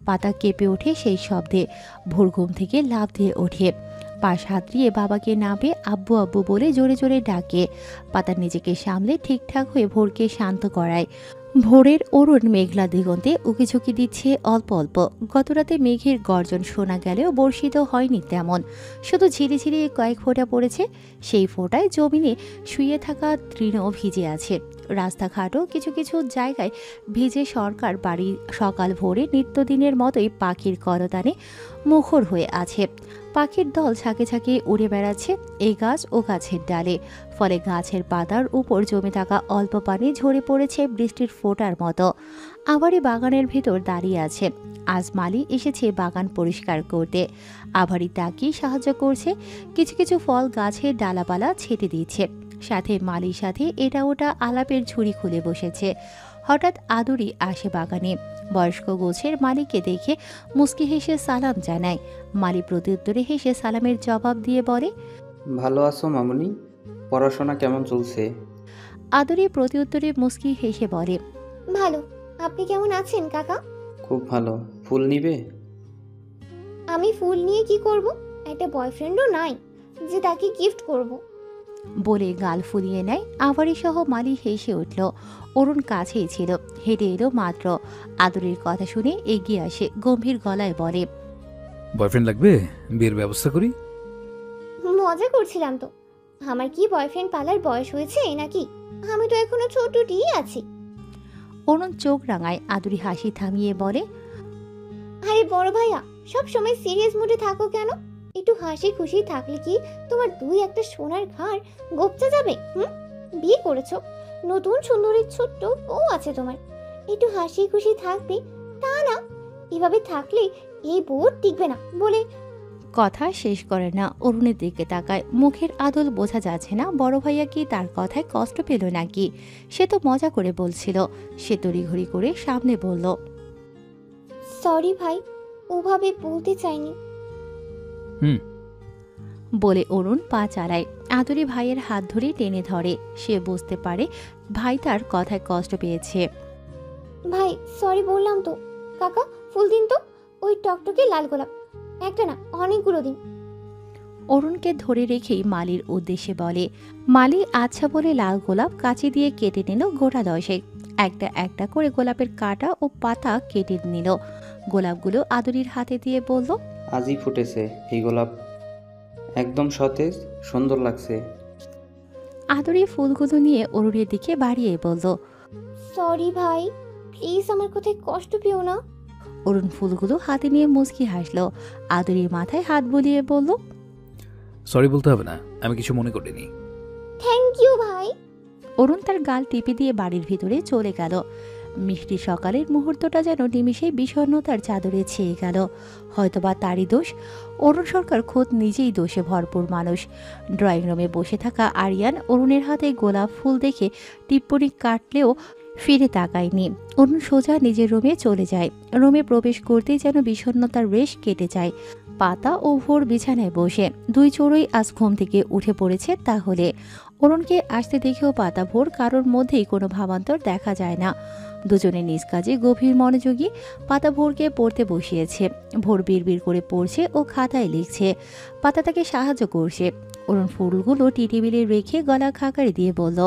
পাতা কেঁপে ওঠে সেই শব্দে। ভোর ঘুম থেকে লাফ দিয়ে ওঠে, পাশ হাতড়িয়ে বাবাকে নামে আব্বু আব্বু বলে জোরে জোরে ডাকে। পাতা নিজেকে সামলে ঠিকঠাক হয়ে ভোরকে শান্ত করায়। ভোরের অরুণ মেঘলা দিগন্তে উকিঝুঁকি দিচ্ছে অল্প অল্প। গতরাতে মেঘের গর্জন শোনা গেলেও বর্ষিত হয়নি তেমন, শুধু ঝিরিঝিরি কয়েক ফোঁটা পড়েছে। সেই ফোঁটায় জমিনে শুয়ে থাকা তৃণও ভিজে আছে। রাস্তাঘাটও কিছু কিছু জায়গায় ভিজে। সরকার বাড়ি সকাল ভোরে নিত্যদিনের মতোই পাখির কলতানে মুখর হয়ে আছে। পাখির দল ঝাঁকে ঝাঁকে উড়ে বেড়াচ্ছে এই গাছ ও গাছের ডালে, ফলে গাছের পাতার উপর জমে থাকা অল্প পানি ঝরে পড়েছে বৃষ্টির ফোঁটার মতো। আবারই বাগানের ভেতর দাঁড়িয়ে আছে। আজ মালি এসেছে বাগান পরিষ্কার করতে। আবারই তাকেই সাহায্য করছে, কিছু কিছু ফল গাছের ডালাপালা ছেটে দিচ্ছে। সাথে মালির সাথে এটা ওটা আলাপের ঝুড়ি খুলে বসেছে। হঠাৎ আদুরি আসে বাগানে। বয়স্ক গোছের মালিককে দেখে মুচকি হেসে সালাম জানায়। মালি প্রত্যুত্তরে হেসে সালামের জবাব দিয়ে বলে, ভালো আছো মামুনি? পড়াশোনা কেমন চলছে? আদুরি প্রত্যুত্তরে মুচকি হেসে বলে, ভালো। আপনি কেমন আছেন কাকা? খুব ভালো। ফুল নিবে? আমি ফুল নিয়ে কি করব? একটা বয়ফ্রেন্ডও নাই যে তাকে গিফট করব। বলে গাল ফুলিয়ে নেয়। আবারই সহ মালি হেসে উঠল। অরুণ কাছেই ছিল, হেঁটে এলো মাত্র। আদুরির কথা শুনে এগিয়ে আসে, গম্ভীর গলায় বলে, বয়ফ্রেন্ড লাগবে? বিয়ের ব্যবস্থা করি। মজা করছিলাম তো। আমার কি বয়ফ্রেন্ড পালার বয়স হয়েছে নাকি? আমি তো এখনো ছোটটিই আছি। অরুণ চোখ রাঙায়। আদুরি হাসি থামিয়ে বলে, আরে বড় ভাইয়া, সব সময় সিরিয়াস মুডে থাকো কেন? একটু হাসি খুশি থাকলে কি তোমার দুই একটা সোনার ঘাড় গপচে যাবে? বিয়ে করেছো, নতুন সুন্দরী ছোট্ট বউ আছে তোমার, একটু হাসি খুশি থাকবে। তা না, এভাবে থাকলে এই বউ টিকবে না বলে। কথা শেষ করে না, অরুণের দিকে তাকায়। মুখের আদল বোঝা যাচ্ছে না বড় ভাইয়া কি তার কথায় কষ্ট পেল নাকি। সে তো মজা করে বলছিল। সে তড়িঘড়ি করে সামনে বলল, সরি ভাই, ওভাবে বলতে চাইনি। হুম। বলে অরুণ পা চালায়। আদুরি ভাইয়ের হাত ধরে টেনে ধরে। সে বুঝতে পারে ভাই তার কথায় কষ্ট পেয়েছে। ভাই সরি বললাম তো। কাকা ফুল দিন তো, ওই টকটকে লাল গোলাপ, একটা না অনেকগুলো দিন। অরুণকে ধরে রেখেই মালির উদ্দেশ্যে বলে। মালি আচ্ছা বলে লাল গোলাপ কাঁচি দিয়ে কেটে নিল গোটা দশেক। একটা একটা করে গোলাপের কাঁটা ও পাতা কেটে নিল। গোলাপগুলো আদুরির হাতে দিয়ে বলল, আজই ফুটেছে এই গোলাপ, একদম সতেজ, সুন্দর লাগছে। আদুরি ফুলগুলো নিয়ে অরুণের দিকে বাড়িয়ে বলল, সরি ভাই, প্লিজ আমার কথায় কষ্ট পেও না। অরুণ ফুলগুলো হাতে নিয়ে মুচকি হাসল। আদুরির মাথায় হাত বুলিয়ে বলল, সরি বলতে হবে না, আমি কিছু মনে করিনি। থ্যাংক ইউ ভাই। অরুণ তার গাল টিপে দিয়ে বাড়ির ভিতরে চলে গেল। মিষ্টি সকালের মুহূর্তটা যেন নিমিষেই বিষণ্ণতার চাদরে ছেয়ে গেল। হয়তোবা তারই দোষ। অরুণ সরকার খোদ নিজেই দোষে ভরপুর মানুষ। ড্রয়িং রুমে বসে থাকা আরিয়ান অরুণের হাতে গোলাপ ফুল দেখে টিপ্পনি কাটলেও ফিরে তাকায়নি। অরুণ সোজা নিজের রুমে চলে যায়। রুমে প্রবেশ করতেই যেন বিষণ্ণতার রেশ কেটে যায়। পাতা ও ভোর বিছানায় বসে, দুই চোরই আজ ঘুম থেকে উঠে পড়েছে। তাহলে অরুণকে আসতে দেখেও পাতা ভোর কারোর মধ্যেই কোনো ভাবান্তর দেখা যায় না। দুজনে নিজ কাজে গভীর মনোযোগী। পাতা ভোরকে পড়তে বসিয়েছে। ভোর বিড়বিড় করে পড়ছে ও খাতায় লিখছে। পাতা তাকে সাহায্য করছে। অরুণ ফুলগুলো টেবিলে রেখে গলা খাকারি দিয়ে বলল,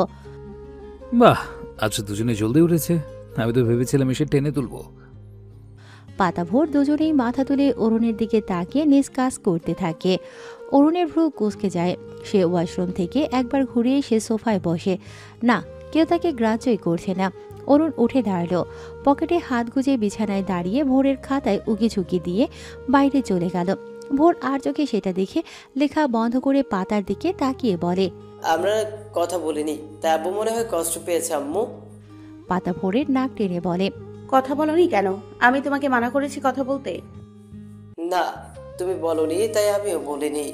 বাহ, আজ দুজনে জলদি উঠেছে। আমি তো ভেবেছিলাম এসে টেনে তুলবো। পাতা ভোর দুজনেই মাথা তুলে অরুণের দিকে তাকিয়ে নিজ কাজ করতে থাকে। অরুণের ভ্রু কুঁচকে যায়। সে ওয়াশরুম থেকে একবার ঘুরে এসে সোফায় বসে। না, কেউ তাকে গ্রাহ্যই করছে না। অরুণ উঠে দাঁড়ালো। পকেটে হাত গুজে বিছানায় দাঁড়িয়ে ভোরের খাতায় উকিঝুঁকি দিয়ে বাইরে চলে গেল। ভোর আর চোখে সেটা দেখে লেখা বন্ধ করে পাতার দিকে তাকিয়ে বলে, আমরা কথা বলিনি, তাই আব্বু মনে হয় কষ্ট পেয়েছে আম্মু। পাতা ভোরের নাক টেনে বলে, কথা বলনি কেন? আমি তোমাকে মানা করেছি কথা বলতে? না, তুমি বলনি তাই আমিও বলিনি।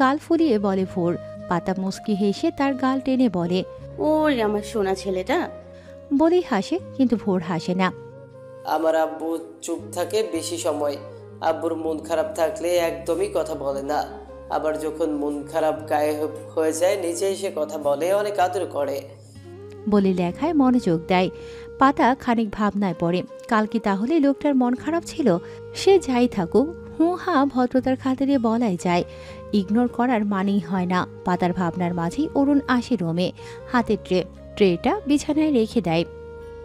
গাল ফুলিয়ে বলে ভোর। পাতা মুচকি হেসে তার গাল টেনে বলে, ওই আমার সোনা ছেলেটা। বলেই হাসে, কিন্তু ভোর হাসে না। আমার আব্বু চুপ থাকে বেশি সময়। আব্বুর মন খারাপ থাকলে একদমই কথা বলে না, আবার যখন মন খারাপ গায়ে হয়ে যায় নিজে এসে কথা বলে, অনেক আদর করে। বলে লেখায় মনোযোগ দেয়। পাতা খানিক ভাবনায় পড়ে। কাল কি তাহলে লোকটার মন খারাপ ছিল? সে যাই থাকুক, হু হা ভদ্রতার খাতিরে বলাই যায়, ইগনোর করার মানেই হয় না। পাতার ভাবনার মাঝেই অরুণ আসে রুমে, হাতে ট্রেটা বিছানায় রেখে দেয়।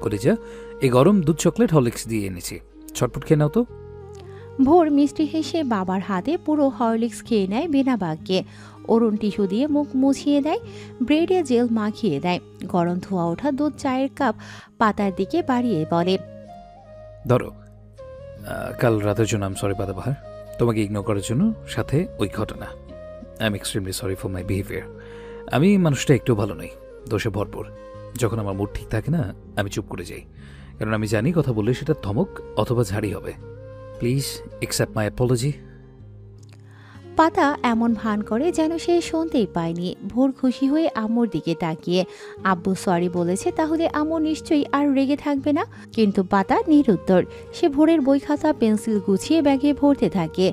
কলিজা, এই গরম দুধ চকলেট হরলিক্স দিয়ে এনেছি, ছটপট খেয়ে নাও তো। ভোর মিষ্টি হেসে বাবার হাতে পুরো হরলিক্স খেয়ে নেয় বিনা বাক্যে। অরুণ টিস্যু দিয়ে মুখ মুছিয়ে দেয়, ব্রেডে জেল মাখিয়ে দেয়। গরম ধোয়া ওঠা দুধ চায়ের কাপ পাতার দিকে বাড়িয়ে বলে, ধরো, কাল রাতের জন্য আম সরি পাতাবাহার, তোমাকে ইগনোর করার জন্য, সাথে ওই ঘটনা। I am extremely sorry for my behaviour. আমি মানুষটা একটু ভালো নই, দোষে ভরপুর। যখন আমার মুড ঠিক থাকে না, আমি চুপ করে যাই, কারণ আমি জানি কথা বললে সেটা ধমক অথবা ঝাড়ি হবে। Please accept my Apology. পাতা এমন ভান করে যেন সে শুনতেই পায়নি। ভোর খুশি হয়ে আম্মুর দিকে তাকিয়ে, আব্বু সরি বলেছে, তাহলে আম্মু নিশ্চয়ই আর রেগে থাকবে না। কিন্তু পাতা নিরুত্তর। সে ভোরের বই খাতা পেন্সিল গুছিয়ে ব্যাগে ভরতে থাকে।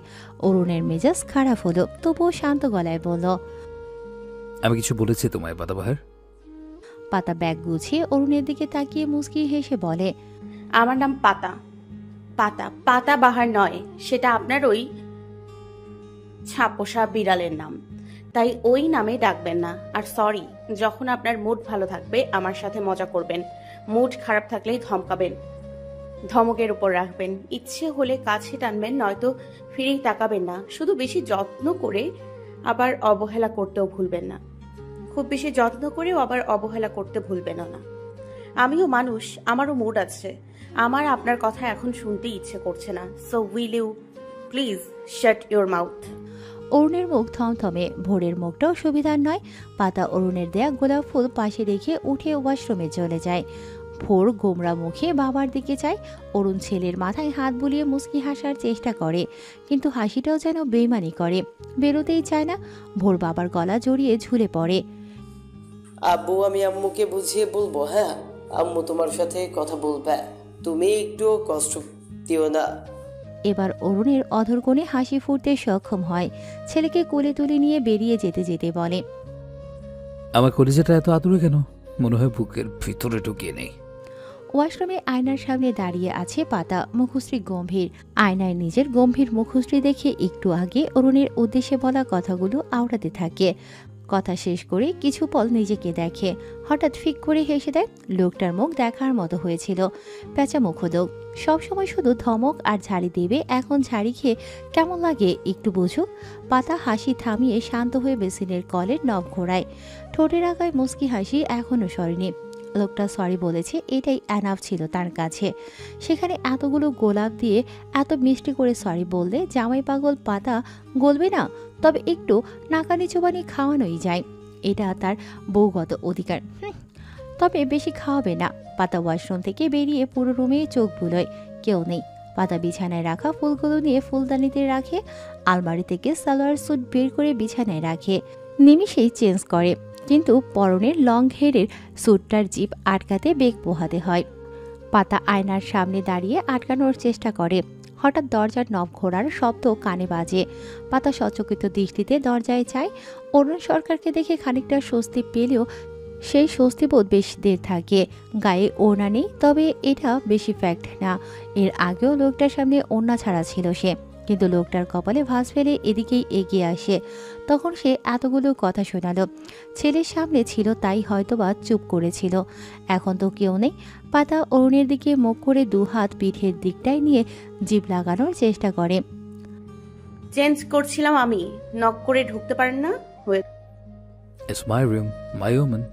অরুণের মেজাজ খারাপ হলো, তবুও শান্ত গলায় বলল, আমি কিছু বলেছি তোমায় পাতাবাহার? পাতা ব্যাগ গুছিয়ে অরুণের দিকে তাকিয়ে মুচকি হেসে বলে, আমার নাম পাতা। পাতা পাতা বাহার নয়, সেটা আপনার ওই ছাপোষা বিড়ালের নাম, তাই ওই নামে ডাকবেন না। আর সরি, যখন আপনার মুড ভালো থাকবে আমার সাথে মজা করবেন, মুড খারাপ থাকলেই ধমকাবেন, ধমকের উপর রাখবেন, ইচ্ছে হলে কাছে টানবেন, নয়তো ফিরেই তাকাবেন না। শুধু বেশি যত্ন করে আবার অবহেলা করতেও ভুলবেন না। খুব বেশি যত্ন করেও আবার অবহেলা করতে ভুলবেন না। আমিও মানুষ, আমারও মুড আছে। আমার আপনার কথা এখন শুনতে ইচ্ছে করছে না। So will you please shut your mouth. অরুণের মুখ থমথমে, ভোরের মুখটাও সুবিধার নয়। পাতা অরুণের দেয়া গোলাপ ফুল পাশে রেখে উঠে ওয়াশরুমে চলে যায়। ভোর গোমরা মুখে বাবার দিকে যায়। অরুণ ছেলের মাথায় হাত বুলিয়ে মুচকি হাসার চেষ্টা করে, কিন্তু হাসিটাও যেন বেইমানি করে, বেরোতেই চায় না। ভোর বাবার গলা জড়িয়ে ঝুলে পড়ে। আব্বু, আমি আম্মুকে বুঝিয়ে বলবো। হ্যাঁ, আম্মু তোমার সাথে কথা বলবে, তুমি একটুও কষ্ট দিও না। এবার অরুণের অধর কোণে হাসি ফুটতে সক্ষম হয়। ছেলেকে কোলে তুলে নিয়ে বেরিয়ে যেতে যেতে বলে, আমার কলিজাটা এত আদুরে কেন? মনে হয় বুকের ভিতরে ঢুকিয়ে নেই। ওয়াশরুমে আয়নার সামনে দাঁড়িয়ে আছে পাতা, মুখশ্রী গম্ভীর। আয়নায় নিজের গম্ভীর মুখশ্রী দেখে একটু আগে অরুণের উদ্দেশ্যে বলা কথাগুলো আওড়াতে থাকে। কথা শেষ করে কিছু পল নিজেকে দেখে, হঠাৎ ফিক করে হেসে দেয়। লোকটার মুখ দেখার মতো হয়েছিল, প্যাঁচা মুখোদক। সবসময় শুধু ধমক আর ঝাড়ি দেবে, এখন ঝাড়ি খেয়ে কেমন লাগে একটু বুঝুক। পাতা হাসি থামিয়ে শান্ত হয়ে বেসিনের কলের নব ঘোরায়। ঠোঁটের আগায় মুচকি হাসি এখনো সরেনি। লোকটা সরি বলেছে, এটাই অ্যানাফ ছিল তার কাছে। সেখানে এতগুলো গোলাপ দিয়ে এত মিষ্টি করে সরি বললে জামাই পাগল পাতা গলবে না? তবে একটু নাকানি চোবানি খাওয়ানোই যায়, এটা তার বউগত অধিকার। তবে বেশি খাওয়াবে না। পাতা ওয়াশরুম থেকে বেরিয়ে পুরো রুমে চোখ বুলোয়, কেউ নেই। পাতা বিছানায় রাখা ফুলগুলো নিয়ে ফুলদানিতে রাখে, আলমারি থেকে সালোয়ার স্যুট বের করে বিছানায় রাখে, নিমিষেই চেঞ্জ করে। কিন্তু পরনের লং হেয়ারের স্যুটটার জিপ আটকাতে বেগ পোহাতে হয়। পাতা আয়নার সামনে দাঁড়িয়ে আটকানোর চেষ্টা করে। হঠাৎ দরজার নব ঘোরার শব্দ কানে বাজে। পাতা সচকিত দৃষ্টিতে দরজায় চায়। অরুণ সরকারকে দেখে খানিকটা স্বস্তি পেলেও সেই স্বস্তিবোধ বেশ দের থাকে। গায়ে ওড়না নেই, তবে এটা বেশি ফ্যাক্ট না। এর আগেও লোকটার সামনে ওড়না ছাড়া ছিল সে, কিন্তু লোকটার কপালে ভাঁজ ফেলে এদিকেই এগিয়ে আসে। তখন সে এতগুলো কথা শোনালো। ছেলের সামনে ছিল তাই হয়তোবা চুপ করেছিল, এখন তো কেউ নেই। পাতা অরুণের দিকে মুখ করে দুহাত পিঠের দিকটায় নিয়ে জিভ লাগানোর চেষ্টা করে। চেঞ্জ করছিলাম আমি, নক করে ঢুকতে পারেন না? It's my room, my women.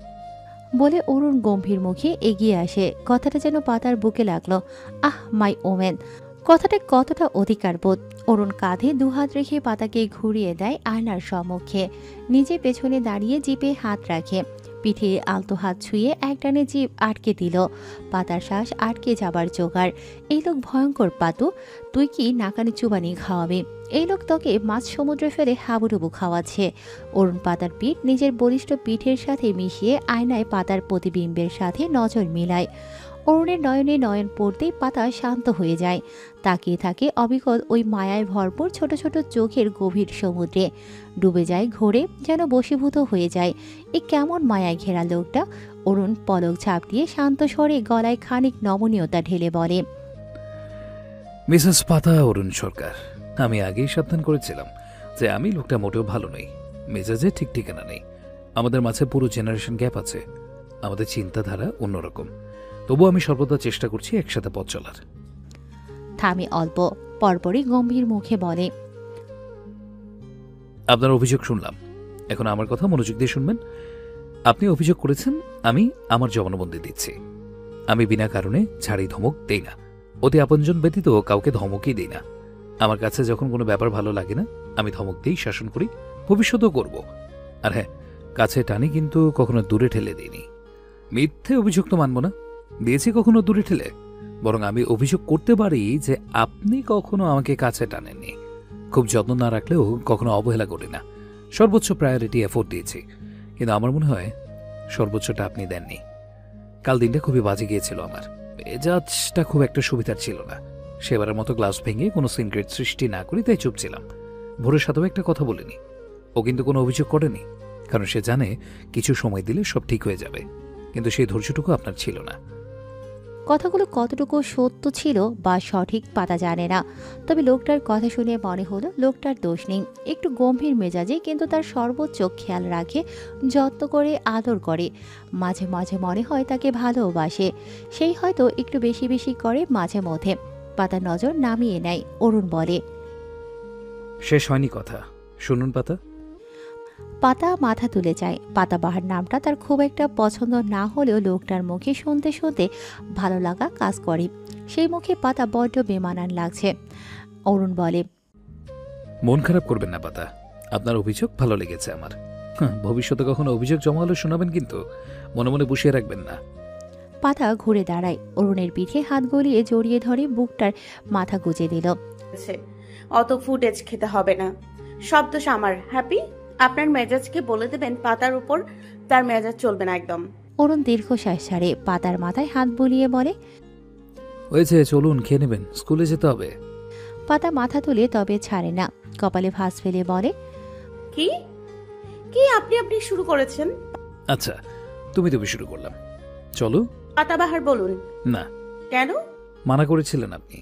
বলে অরুণ গম্ভীর মুখে এগিয়ে আসে। কথাটা যেন পাতার বুকে লাগলো। আহ, মাই ওমেন, কথাটা কতটা অধিকার বোধ। অরুণ কাঁধে দুহাত রেখে পাতাকে ঘুরিয়ে দেয় আয়নার সম্মুখে। নিজে পেছনে দাঁড়িয়ে জিপে হাত রাখে, পিঠে আলতো হাত ছুঁয়ে একটানে জিভ আটকে দিল। পাতার শ্বাস আটকে যাবার জোগাড়। এই লোক ভয়ঙ্কর পাতু, তুই কি নাকানি চুবানি খাওয়াবে? এই লোক তোকে মাছ সমুদ্রে ফেলে হাবুডুবু খাওয়াচ্ছে। অরুণ পাতার পিঠ নিজের বলিষ্ঠ পিঠের সাথে মিশিয়ে আয়নায় পাতার প্রতিবিম্বের সাথে নজর মিলায়। অরুণের নয়নে নয়ন পড়তেই পাতা শান্ত হয়ে যায়, তাকিয়ে থাকে অবিকল ওই মায়ায় ভরপুর ছোট ছোট চোখের গভীর সমুদ্রে। ডুবে যায় ঘোরে, যেন বশীভূত হয়ে যায়। এ কেমন মায়ায় ঘেরা লোকটা। অরুণ পলক ঝাপটিয়ে শান্ত স্বরে গলায় খানিক নমনীয়তা ঢেলে বলে, মিসেস পাতা অরুণ সরকার, আমি আগেই সাবধান করেছিলাম যে আমি লোকটা মোটেও ভালো নই, মেজাজে ঠিক ঠিকানা নেই। আমাদের মাঝে পুরো জেনারেশন গ্যাপ আছে, আমাদের চিন্তাধারা অন্যরকম। তবু আমি সর্বদা চেষ্টা করছি একসাথে পথ চলার। থামে অল্প, পরপরই গম্ভীর মুখে বলে, আপনার অভিযোগ শুনলাম, এখন আমার কথা মনোযোগ দিয়ে শুনবেন। আপনি অভিযোগ করেছেন আমি আমার জবানবন্দি দিচ্ছি। আমি বিনা কারণে ঝাড়ি ধমক দেই না, অতি আপনজন ব্যতীত কাউকে ধমকই দেই না। আমার কাছে যখন কোনো ব্যাপার ভালো লাগে না আমি ধমক দিই, শাসন করি, ভবিষ্যতেও করব। আর হ্যাঁ, কাছে টানি কিন্তু কখনো দূরে ঠেলে দিইনি। মিথ্যে অভিযোগ তো মানব না, দিয়েছি কখনো দূরে ঠেলে। বরং আমি অভিযোগ করতে পারি যে আপনি কখনো আমাকে কাছে টানেননি। খুব যত্ন না রাখলেও কখনো অবহেলা করি না, সর্বোচ্চ প্রায়োরিটি এফোর্ট দিয়েছি। কিন্তু আমার মনে হয় সর্বোচ্চটা আপনি দেননি। কাল দিনটা খুবই বাজে গিয়েছিল আমার, মেজাজটা খুব একটা সুবিধার ছিল না। সেবারের মতো গ্লাস ভেঙে কোনো সিনক্রেট সৃষ্টি না করি, তাই চুপ ছিলাম। ভোরের সাথেও একটা কথা বলিনি। ও কিন্তু কোনো অভিযোগ করেনি, কারণ সে জানে কিছু সময় দিলে সব ঠিক হয়ে যাবে। কিন্তু সেই ধৈর্যটুকু আপনার ছিল না। কথাগুলো কতটুকু সত্য ছিল বা সঠিক পাতা জানে না, তবে লোকটার কথা শুনে মনে হলো লোকটার দোষ নেই। একটু গম্ভীর মেজাজে, কিন্তু তার সর্বোচ্চ খেয়াল রাখে, যত্ন করে, আদর করে। মাঝে মাঝে মনে হয় তাকে ভালোবাসে, সেই হয়তো একটু বেশি বেশি করে মাঝে মধ্যে। পাতার নজর নামিয়ে নেয়। অরুণ বলে, শেষ হয়নি কথা, শুনুন পাতা। পাতা মাথা তুলে যায়। পাতাবাহার নামটা তার খুব একটা পছন্দ না হলেও লোকটার মুখে শুনতে শুনতে ভালো লাগা কাজ করে। সেই মুখে পাতা বড্ড বেমানান লাগছে। অরুণ বলে, মন খারাপ করবেন না পাতা, আপনার অভিযোগ ভালো লেগেছে আমার। ভবিষ্যতে কখনো অভিযোগ জমা হলে শোনাবেন, কিন্তু মনে মনে বসিয়ে রাখবেন না। পাতা ঘুরে দাঁড়ায়, অরুণের পিঠে হাত গলিয়ে জড়িয়ে ধরে বুকটার মাথা গুজে দিল। অত ফুটেজ খেতে হবে না, সব দোষ আমার। হ্যাপি, আপনার মেজাজকে বলে দেবেন পাতার উপর তার মেজাজ চলবে না একদম। অরুণ দীর্ঘশ্বাস ছাড়ে, পাতার মাথায় হাত বুলিয়ে বলে, হয়েছে, চলুন খেয়ে নেবেন, স্কুলে যেতে হবে। পাতা মাথা তুলে তবে ছাড়ে না, কপালে ভাঁজ ফেলে বলে, কি কি আপনি আপনি শুরু করেছেন? আচ্ছা, তুমি শুরু করলাম, চলো। পাতাবাহার বলুন। না। কেন? মানা করেছিলেন আপনি।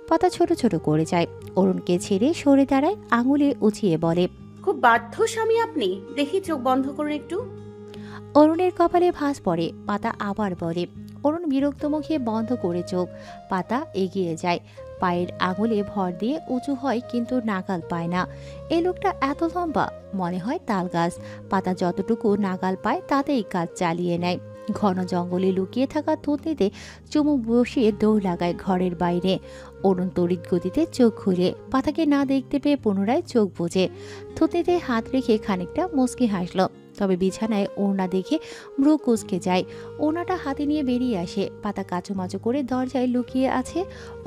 পাতা ছোট ছোট করে যায়। অরুণকে ছেড়ে সরে দাঁড়ায়, আঙুলে উঁচিয়ে বলে, খুব বাধ্য স্বামী আপনি, দেখি চোখ বন্ধ করুন একটু। অরুণের কপালে ভাঁজ পড়ে। পাতা আবার বলে। অরুণ বিরক্ত মুখে বন্ধ করে চোখ। পাতা এগিয়ে যায়, পায়ের আঙুলে ভর দিয়ে উঁচু হয়, কিন্তু নাগাল পায় না। এই লোকটা এত লম্বা, মনে হয় তাল গাছ। পাতা যতটুকু নাগাল পায় তাতেই কাজ চালিয়ে নেয়। ঘন জঙ্গলে লুকিয়ে থাকা থুতনিতে চুমু বসিয়ে দৌড় লাগায় ঘরের বাইরে। অরুণ তড়িৎ গতিতে চোখ খুলে, পাতাকে না দেখতে পেয়ে পুনরায় চোখ বুজে থুতনিতে হাত রেখে খানিকটা মুচকি হাসল। তবে বিছানায় ওড়না দেখে ভ্রু কুঁচকে যায়। ওড়নাটা হাতে নিয়ে বেরিয়ে আসে। পাতা কাচুমাচু করে দরজায় লুকিয়ে আছে।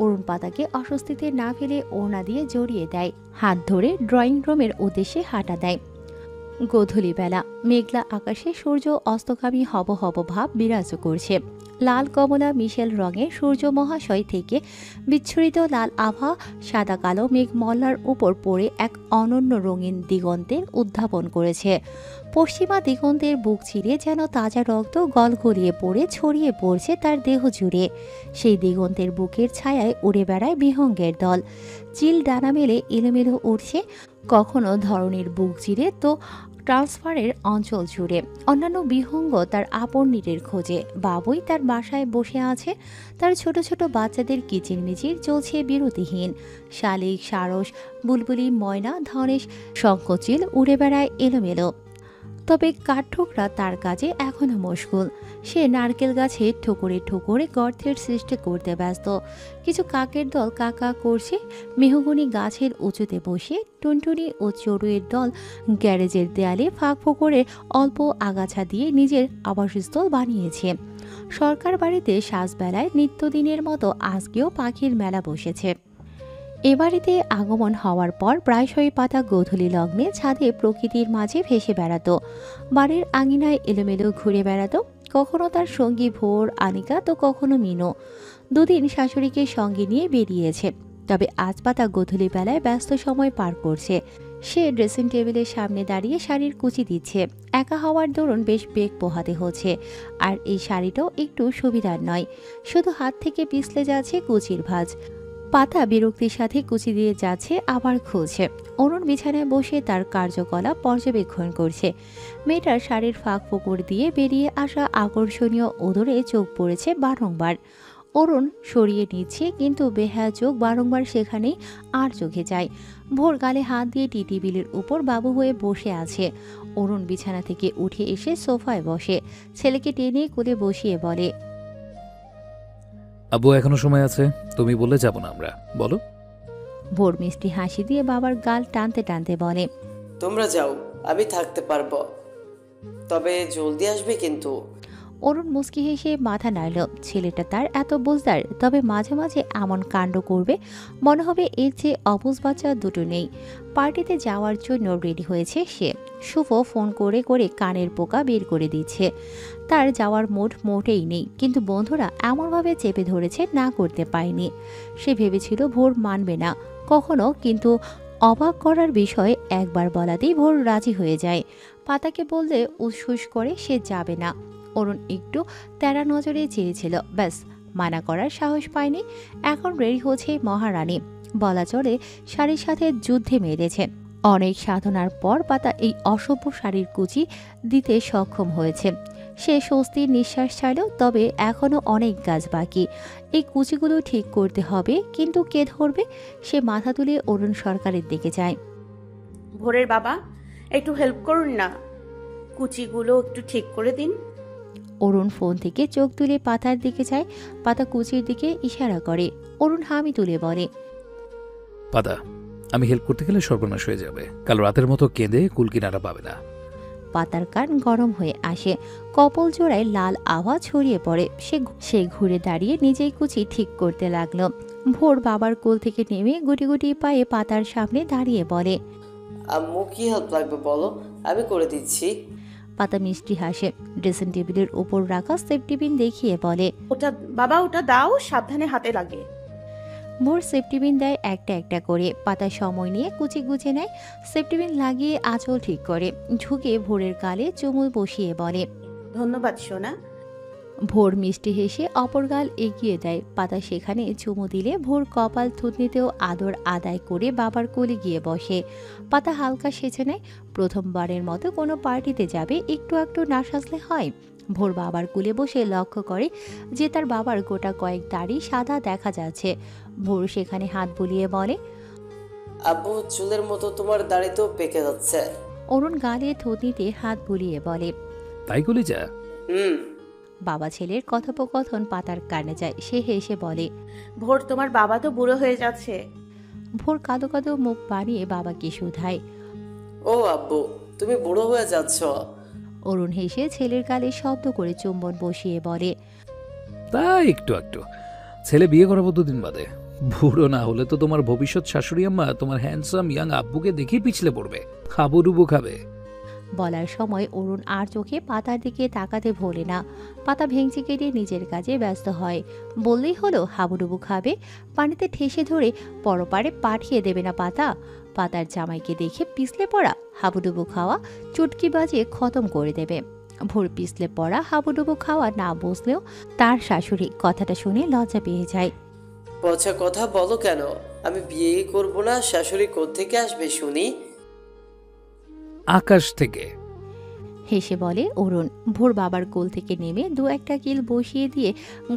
অরুণ পাতাকে অস্বস্তিতে না ফেলে ওড়না দিয়ে জড়িয়ে দেয়, হাত ধরে ড্রয়িং রুমের উদ্দেশ্যে হাঁটা দেয়। গোধূলি বেলা, মেঘলা আকাশে সূর্য অস্তগামী হব হব ভাব বিরাজ করছে। লাল কমলা মিশেল রঙের সূর্য মহাশয় থেকে বিচ্ছুরিত লাল আভা সাদা কালো মেঘ মল্লার উপর পড়ে এক অনন্য রঙিন দিগন্তের উদ্যাপন করেছে। পশ্চিমা দিগন্তের বুক চিরে যেন তাজা রক্ত গলগলিয়ে পড়ে ছড়িয়ে পড়ছে তার দেহ জুড়ে। সেই দিগন্তের বুকের ছায়ায় উড়ে বেড়ায় বিহঙ্গের দল। চিল ডানা মেলে এলোমেলো উঠছে, কখনো ধরনীর বুক চিরে, তো ট্রান্সফারের অঞ্চল জুড়ে। অন্যান্য বিহঙ্গ তার আপন নীরের খোঁজে। বাবুই তার বাসায় বসে আছে। তার ছোট ছোট বাচ্চাদের কিচিরমিচির চলছে বিরতিহীন। শালিক, সারস, বুলবুলি, ময়না, ধনেশ, শঙ্খচিল উড়ে বেড়ায় এলোমেলো। তবে কাঠঠোকরা তার কাজে এখনো মশগুল। সে নারকেল গাছে ঠোকরে ঠোকরে গর্তের সৃষ্টি করতে ব্যস্ত। কিছু কাকের দল কাকা করছে। মেহগনি গাছের উঁচুতে বসে টুনটুনি ও চড়ুইয়ের দল গ্যারেজের দেয়ালে ফাঁক ফোকরে অল্প আগাছা দিয়ে নিজের আবাসস্থল বানিয়েছে। সরকার বাড়িতে সাজবেলায় নিত্যদিনের মতো আজকেও পাখির মেলা বসেছে। এ বাড়িতে আগমন হওয়ার পর প্রায়শই পাতা গোধূলি লগ্নে ছাদে প্রকৃতির মাঝে ভেসে বেড়াতো। বাড়ির আঙিনায় এলোমেলো ঘুরে বেড়াতো। কখনো তার সঙ্গী ভোর, আনিকা তো কখনো মিনু। দুদিন শাশুড়িকে সঙ্গে নিয়ে বেরিয়েছে, তবে আজ পাতা গোধূলি বেলায় ব্যস্ত সময় পার করছে। সে ড্রেসিং টেবিলের সামনে দাঁড়িয়ে শাড়ির কুচি দিচ্ছে। একা হওয়ার দরুন বেশ বেগ পোহাতে হচ্ছে, আর এই শাড়িটাও একটু সুবিধার নয়, শুধু হাত থেকে পিছলে যাচ্ছে কুচির ভাঁজ। পাতা বিরক্তির সাথে কুচি দিয়ে যাচ্ছে, আবার খুলছে। অরুণ বিছানায় বসে তার কার্যকলাপ পর্যবেক্ষণ করছে। মেয়েটার শাড়ির ফাঁক ফোকর দিয়ে বেরিয়ে আসা আকর্ষণীয় ওদরে চোখ পড়েছে বারংবার। অরুণ সরিয়ে নিচ্ছে, কিন্তু বেহায়া চোখ বারংবার সেখানেই আর চোখে যায়। ভোর গালে হাত দিয়ে টি টেবিলের উপর বাবু হয়ে বসে আছে। অরুণ বিছানা থেকে উঠে এসে সোফায় বসে, ছেলেকে টেনে কোলে বসিয়ে বলে, আব্বু এখনো সময় আছে, তুমি বললে যাব না আমরা, বলো। ভোর মিষ্টি হাসি দিয়ে বাবার গাল টানতে টানতে বলে, তোমরা যাও, আমি থাকতে পারবো, তবে জলদি আসবে কিন্তু। অরুণ মুচকি হেসে মাথা নাড়ল। ছেলেটা তার এত বুঝদার, তবে মাঝে মাঝে এমন কাণ্ড করবে মনে হবে এর যে অবুঝ বাচ্চা দুটো নেই। পার্টিতে যাওয়ার জন্য রেডি হয়েছে সে। শুভ ফোন করে করে কানের পোকা বের করে দিচ্ছে। তার যাওয়ার মুড মোটেই নেই, কিন্তু বন্ধুরা এমনভাবে চেপে ধরেছে না করতে পারেনি। সে ভেবেছিল ভোর মানবে না কখনো, কিন্তু অবাক করার বিষয় একবার বলাতেই ভোর রাজি হয়ে যায়। পাতাকে বললে উসফুস করে সে যাবে না। অরুণ একটু তেরা নজরে চেয়েছিল, ব্যাস মানা করার সাহস পায়নি। এখন রেডি হচ্ছে মহারানী, বলা চলে শাড়ির সাথে যুদ্ধে মেরেছে। অনেক সাধনার পর পাতা এই অসভ্য শাড়ির কুচি দিতে সক্ষম হয়েছে। সে স্বস্তির নিঃশ্বাস ছাড়ল, তবে এখনো অনেক কাজ বাকি। এই কুচিগুলো ঠিক করতে হবে, কিন্তু কে ধরবে? সে মাথা তুলে অরুণ সরকারের দিকে যায়। ভোরের বাবা, একটু হেল্প করুন না, কুচিগুলো একটু ঠিক করে দিন। অরুণ ফোন থেকে চোখ তুলে পাতার দিকে যায়। পাতা কুচির দিকে ইশারা করে। অরুণ হামি তুলে বলে, পাতা, আমি হেল্প করতে গেলে সর্বনাশ হয়ে যাবে। কাল রাতের মতো কেঁদে কুলকিনারা পাবে না। পাতার কান গরম হয়ে আসে, কপল জোড়ায় লাল আওয়াজ ছড়িয়ে পড়ে। সে ঘুরে দাঁড়িয়ে নিজেই কুচি ঠিক করতে লাগলো। ভোর বাবার কোল থেকে নেমে গুটি গুটি পায়ে পাতার সামনে দাঁড়িয়ে বলে, আম্মু কি হেল্প লাগবে বলো, আমি করে দিচ্ছি। পাতা মিষ্টি হাসে। ড্রেসিং টেবিলের উপর রাখা সেফটি পিন দেখিয়ে বলে, ওটা বাবা, ওটা দাও, সাবধানে হাতে লাগে। ভোর সেফটি পিন দেয় একটা একটা করে। পাতা সময় নিয়ে কুচি গুছে নেয়, সেফটি পিন লাগিয়ে আঁচল ঠিক করে, ঝুঁকে ভোরের গালে চুমু বসিয়ে বলে, ধন্যবাদ সোনা। ভোর মিষ্টি হেসে অপর গাল এগিয়ে দেয়। পাতা সেখানে চুমু দিলে ভোর কপাল থুতনিতেও আদর আদায় করে বাবার কোলে গিয়ে বসে। পাতা হালকা সেচে নেয়। প্রথমবারের মতো কোনো পার্টিতে যাবে, একটু একটু না সাজলে হয়। ভোর বাবার কোলে বসে লক্ষ্য করে যে তার বাবার গোটা কয়েক দাড়ি সাদা দেখা যাচ্ছে। ভোর সেখানে হাত বুলিয়ে বলে, আব্বু চুলের মতো তোমার দাড়ি তো পেকে যাচ্ছে। অরুণ গালে থুতনিতে হাত বুলিয়ে বলে, তাই কলি যা। বাবা ছেলের কথোপকথন পাতার কানে যায়। সে হেসে বলে, ভোর, তোমার বাবা তো বুড়ো হয়ে যাচ্ছে। ভোর কাঁদো কাঁদো মুখ বানিয়ে বাবাকে শুধায়। ও আব্বু, তুমি বুড়ো হয়ে যাচ্ছ। অরুণ হেসে ছেলের গালে শব্দ করে চুম্বন বসিয়ে বলে, তা একটু একটু, ছেলে বিয়ে করাবো দুদিন বাদে। বুড়ো না হলে তো তোমার ভবিষ্যৎ শাশুড়ি আম্মা তোমার হ্যান্ডসাম ইয়াং আব্বুকে দেখে পিছলে পড়বে, হাবুডুবু খাবে। বলার সময় অরুণ আর চোখে পাতার দিকে তাকাতে ভোলে না। পাতা ভেঙচি কেটে নিজের কাজে ব্যস্ত হয়। বললেই হলো হাবুডুবু খাবে, পানিতে ঠেসে ধরে পরপারে পাঠিয়ে দেবে না পাতা? পাতার জামাইকে দেখে পিছলে পড়া হাবুডুবু খাওয়া চুটকি বাজিয়ে খতম করে দেবে। ভোর পিছলে পড়া হাবুডুবু খাওয়া না বুঝলেও তার শাশুড়ি কথাটা শুনে লজ্জা পেয়ে যায়। পচা কথা বলো কেন? আমি বিয়ে করব না, শাশুড়ি কোত্থেকে আসবে শুনি? আকাশ থেকে। হেসে বলে অরুণ। ভোর বাবার কোল থেকে নেমে দু একটা কিল বসিয়ে দিয়ে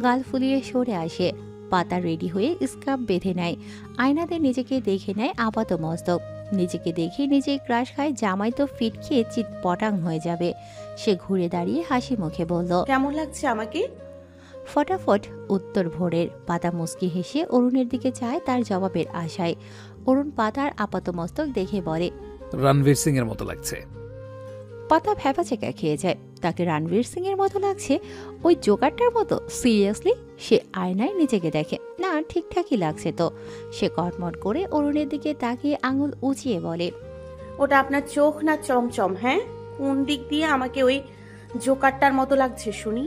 গাল ফুলিয়ে সরে আসে। পাতা রেডি হয়ে স্কার্ফ বেঁধে নেয়। আয়নাতে নিজেকে দেখে নেয় আপাত মস্তক। নিজেকে দেখে নিজেই ক্রাশ খায়। জামাই তো ফিট খেয়ে চিৎ পটাং হয়ে যাবে। সে ঘুরে দাঁড়িয়ে হাসি মুখে বলল, কেমন লাগছে আমাকে? ফটাফট উত্তর ভোরের। পাতা মুচকি হেসে অরুণের দিকে চায় তার জবাবের আশায়। অরুণ পাতার আপাতমস্তক দেখে বলে, রণবীর সিং এর মতো লাগছে। পাতা ভ্যাপাচেকা খেয়ে যায়। তাকে রণবীর সিং এর মতো লাগছে? ওই জোকারটার মতো? সিরিয়াসলি? সে আয়নায় নিজেকে দেখে না, ঠিকঠাকই লাগছে তো। সে কটমট করে অরুণের দিকে তাকিয়ে আঙুল উঁচিয়ে বলে, ওটা আপনার চোখ না চমচম? হ্যাঁ, কোন দিক দিয়ে আমাকে ওই জোকারটার মতো লাগছে শুনি।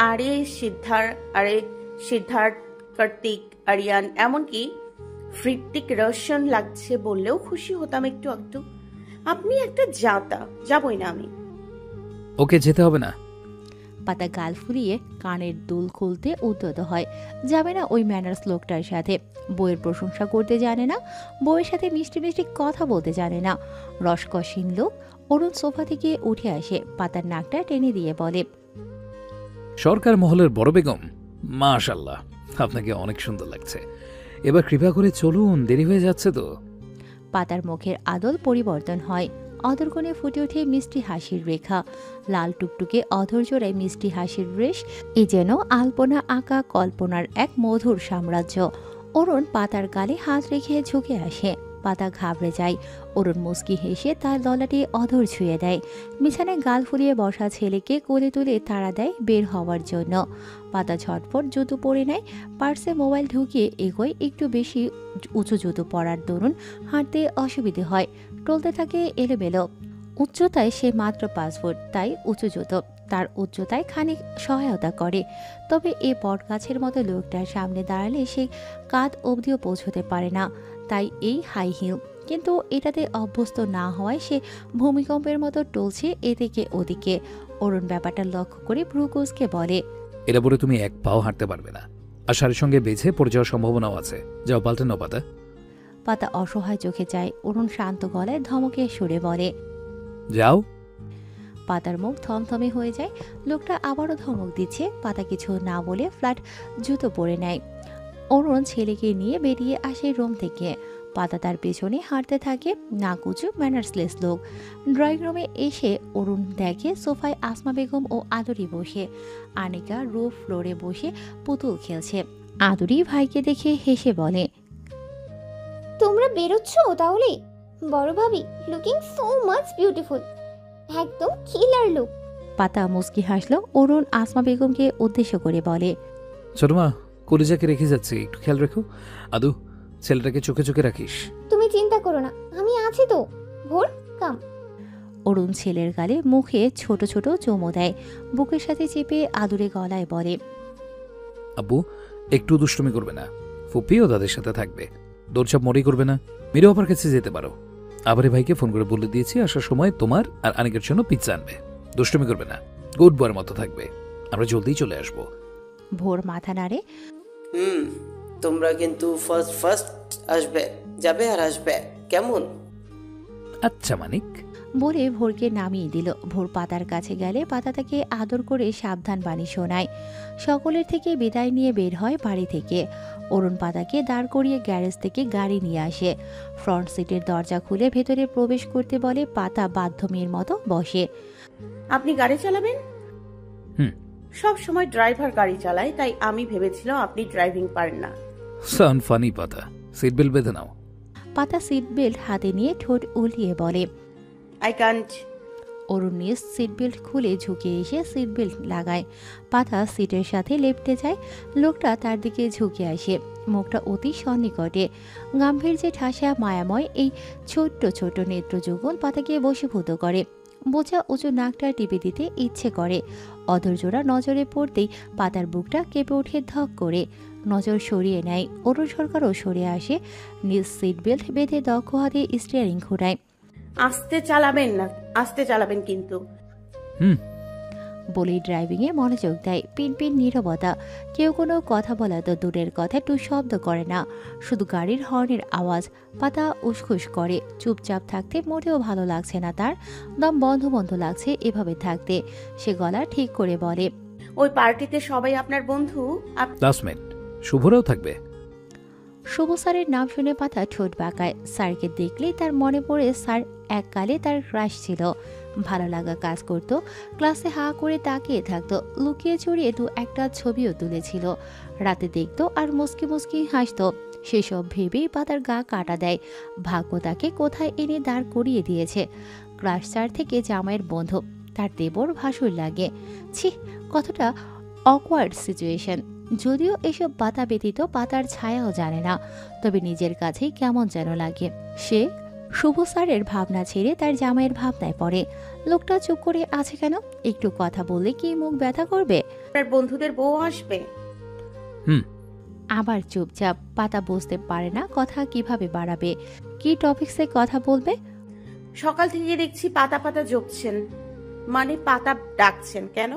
আরে সিদ্ধার্থ, কার্তিক, আরিয়ান, এমনকি হৃতিক রোশন লাগছে বললেও খুশি হতাম একটু একটু। আপনি একটা জাতা, যাবই না আমি। ওকে যেতে হবে না। পাতা গাল ফুলিয়ে কানের দুল খুলতে উদ্যত হয়। যাবে না ওই ম্যানার্স লোকটার সাথে। বইয়ের প্রশংসা করতে জানে না, বইয়ের সাথে মিষ্টি মিষ্টি কথা বলতে জানে না। রসকসীন লোক। অরুণ সোফা থেকে উঠে আসে, পাতার নাকটা টেনে দিয়ে বলে, সরকার মহলের বড় বেগম, মাশাআল্লাহ, আপনাকে অনেক সুন্দর লাগছে। এবার কৃপা করে চলুন, দেরি হয়ে যাচ্ছে তো। পাতার মুখের আদল পরিবর্তন হয়। অদরকোণে ফুটে ওঠে মিষ্টি হাসির রেখা। লাল টুকটুকে অধর জোড়ায় মিষ্টি হাসির রেশ। এ যেন আলপনা আঁকা কল্পনার এক মধুর সাম্রাজ্য। অরুণ পাতার গালে হাত রেখে ঝুঁকে আসে। পাতা ঘাবড়ে যায়। অরুণ মুচকি হেসে তার ললাটে অধর ছুঁয়ে দেয়। বিছানায় গাল ফুলিয়ে বসা ছেলেকে কোলে তুলে তাড়া দেয় বের হওয়ার জন্য। পাতা ঝটফট জুতো পরে নেয়। পার্সে মোবাইল ঢুকিয়ে এগোয়। একটু বেশি উঁচু জুতো পরার দরুন হাঁটতে অসুবিধে হয়। টলতে থাকে এলোমেলো। উচ্চতায় সে মাত্র 5 ফুট, তাই উঁচু জুতো তার উচ্চতায় খানিক সহায়তা করে। তবে এ বটগাছের মতো লোকটার সামনে দাঁড়ালে সে কাঁধ অবধিও পৌঁছতে পারে না, তাই এই হাই হিল। কিন্তু এটাতে অভ্যস্ত না হওয়ায় সে ভূমিকম্পের মতো টলছে এদিকে ওদিকে। অরুণ ব্যাপারটা লক্ষ্য করে ভ্রুকুচকে বলে, এটা পরে তুমি এক পাও হাঁটতে পারবে না, আর শাড়ির সঙ্গে বেঁধে পড়ে যাওয়ার সম্ভাবনাও আছে। যাও, পাল্টে নাও পাতা। পাতা অসহায় চোখে যায়। অরুণ শান্ত গলায় ধমকে সুরে বলে, যাও। পাতার মুখ থমথমে হয়ে যায়। লোকটা আবারও ধমক দিচ্ছে। পাতা কিছু না বলে ফ্ল্যাট জুতো পরে নেয়। অরুণ ছেলেকে নিয়ে বেরিয়ে আসে রুম থেকে। পাতা তার পেছনে হাঁটতে থাকে। নাকুচু ম্যানার্সলেস লোক। ড্রয়িং রুমে এসে অরুণ দেখে সোফায় আসমা বেগম ও আদুরি বসে। আনিকা রুফ ফ্লোরে বসে পুতুল খেলছে। আদুরি ভাইকে দেখে হেসে বলে, তোমরা বেরোচ্ছ তাহলে? বড় ভাবি লুকিং সো মাচ বিউটিফুল, একদম কিলার লুক। পাতা মুস্কি হাসলো। অরুণ আসমা বেগমকে উদ্দেশ্য করে বলে, ছোট মা, কলিজাকে রেখে যাচ্ছি, একটু খেয়াল রেখো। আদু, ছেলেটাকে চোখে চোখে রাখিস। তুমি চিন্তা করো না, আমি আছি তো। ভোর কাম। অরুণ ছেলের গালে মুখে ছোট ছোট চুমো দেয়। বুকের সাথে চেপে আদুরে গলায় বলে, আব্বু, একটু দুষ্টুমি করবে না। ফুপিও তাদের সাথে থাকবে। দৌড়চাপ মোড়েই করবে না। মিরু আপার কাছে যেতে পারো। আবারে ভাইকে ফোন করে বলে দিয়েছি আসার সময় তোমার আর আনিকের জন্য পিৎজা আনবে। দুষ্টুমি করবে না, গুড বয়ের মতো থাকবে। আমরা জলদি চলে আসবো। ভোর মাথা নাড়ে। তোমরা কিন্তু ফার্স্ট আসবে, যাবে আর আসবে, কেমন? আচ্ছা মানিক, বলে ভোরকে নামিয়ে দিল। ভোর পাতার কাছে গেলে পাতা তাকে আদর করে সাবধান বাণী শোনায়। সকলের থেকে বিদায় নিয়ে বের হয় বাড়ি থেকে। অরুণ পাতাকে দাঁড় করিয়ে গ্যারেজ থেকে গাড়ি নিয়ে আসে। ফ্রন্ট সিটের দরজা খুলে ভেতরে প্রবেশ করতে বলে। পাতা বাধ্য মেয়ের মতো বসে। আপনি গাড়ি চালাবেন? হুম। সব সময় ড্রাইভার গাড়ি চালায়, তাই আমি ভেবেছিলাম আপনি ড্রাইভিং পারেন না। সাউন্ড ফানি পাতা। সিট বেল্ট বেঁধে নাও। পাতা সিট বেল্ট হাতে নিয়ে ঠোঁট উলিয়ে বলে, আই কান্ট। অরুণ নিয়ে সিট বেল্ট খুলে ঝুঁকে এসে সিট বেল্ট লাগায়। পাতা সিটের সাথে লেপ্টে যায়। লোকটা তার দিকে ঝুঁকে আসে, মুখটা অতি সন্নিকটে। গাম্ভীর্যে ঠাসা মায়াময় এই ছোট্ট ছোট্ট নেত্রযুগল পাতাকে বশীভূত করে। বোঝা উঁচু নাকটা টিপে দিতে ইচ্ছে করে। অধৈর্যরা নজরে পড়তেই পাতার বুকটা কেঁপে ওঠে ধক করে। নজর সরিয়ে নেয়। অরুণ সরকারও সরে আসে। নিজ সিট বেল্ট বেঁধে দক্ষ হাতে স্টিয়ারিং ঘোরায়। আস্তে চালাবেন না, আস্তে চালাবেন কিন্তু। বলেই ড্রাইভিংয়ে মনোযোগ দেয়। পিনপিন নীরবতা। কেউ কোনো কথা বলা তো দূরের কথা, একটু শব্দ করে না, শুধু গাড়ির হর্নের আওয়াজ। পাতা উসখুস করে। চুপচাপ থাকতে মোটেও ভালো লাগছে না তার। দম বন্ধ বন্ধ লাগছে এভাবে থাকতে। সে গলা ঠিক করে বলে, ওই পার্টিতে সবাই আপনার বন্ধু? ক্লাসমেট শুভরাও থাকবে। শুভ স্যারের নাম শুনে পাতা ঠোঁট বাঁকায়। স্যারকে দেখলেই তার মনে পড়ে স্যার এককালে তার ক্রাশ ছিল। ভালো লাগা কাজ করত। ক্লাসে হা করে তাকিয়ে থাকতো। লুকিয়ে চড়িয়ে দু একটা ছবিও তুলেছিল। রাতে দেখতো আর মুসকি মুসকি হাসতো। সেসব ভেবেই পাতার গা কাটা দেয়। ভাগ্য তাকে কোথায় এনে দাঁড় করিয়ে দিয়েছে। ক্লাস স্যার থেকে জামাইয়ের বন্ধু, তার দেবর ভাসুর লাগে। ছি, কতটা অকওয়ার্ড সিচুয়েশন। যদিও এসব পাতা ব্যতীত পাতার ছায়াও জানে না, তবে নিজের কাছেই কেমন যেন লাগে। সে শুভ স্যারের ভাবনা ছেড়ে তার জামাইয়ের ভাবনায় পড়ে। লোকটা চুপ করে আছে কেন? একটু কথা বললে কি মুখ ব্যথা করবে? আপনার বন্ধুদের বউ আসবে। আবার চুপচাপ। পাতা বুঝতে পারে না কথা কিভাবে বাড়াবে, কি টপিক্সে কথা বলবে। সকাল থেকে দেখছি পাতা পাতা জপছেন, মানে পাতা ডাকছেন কেন?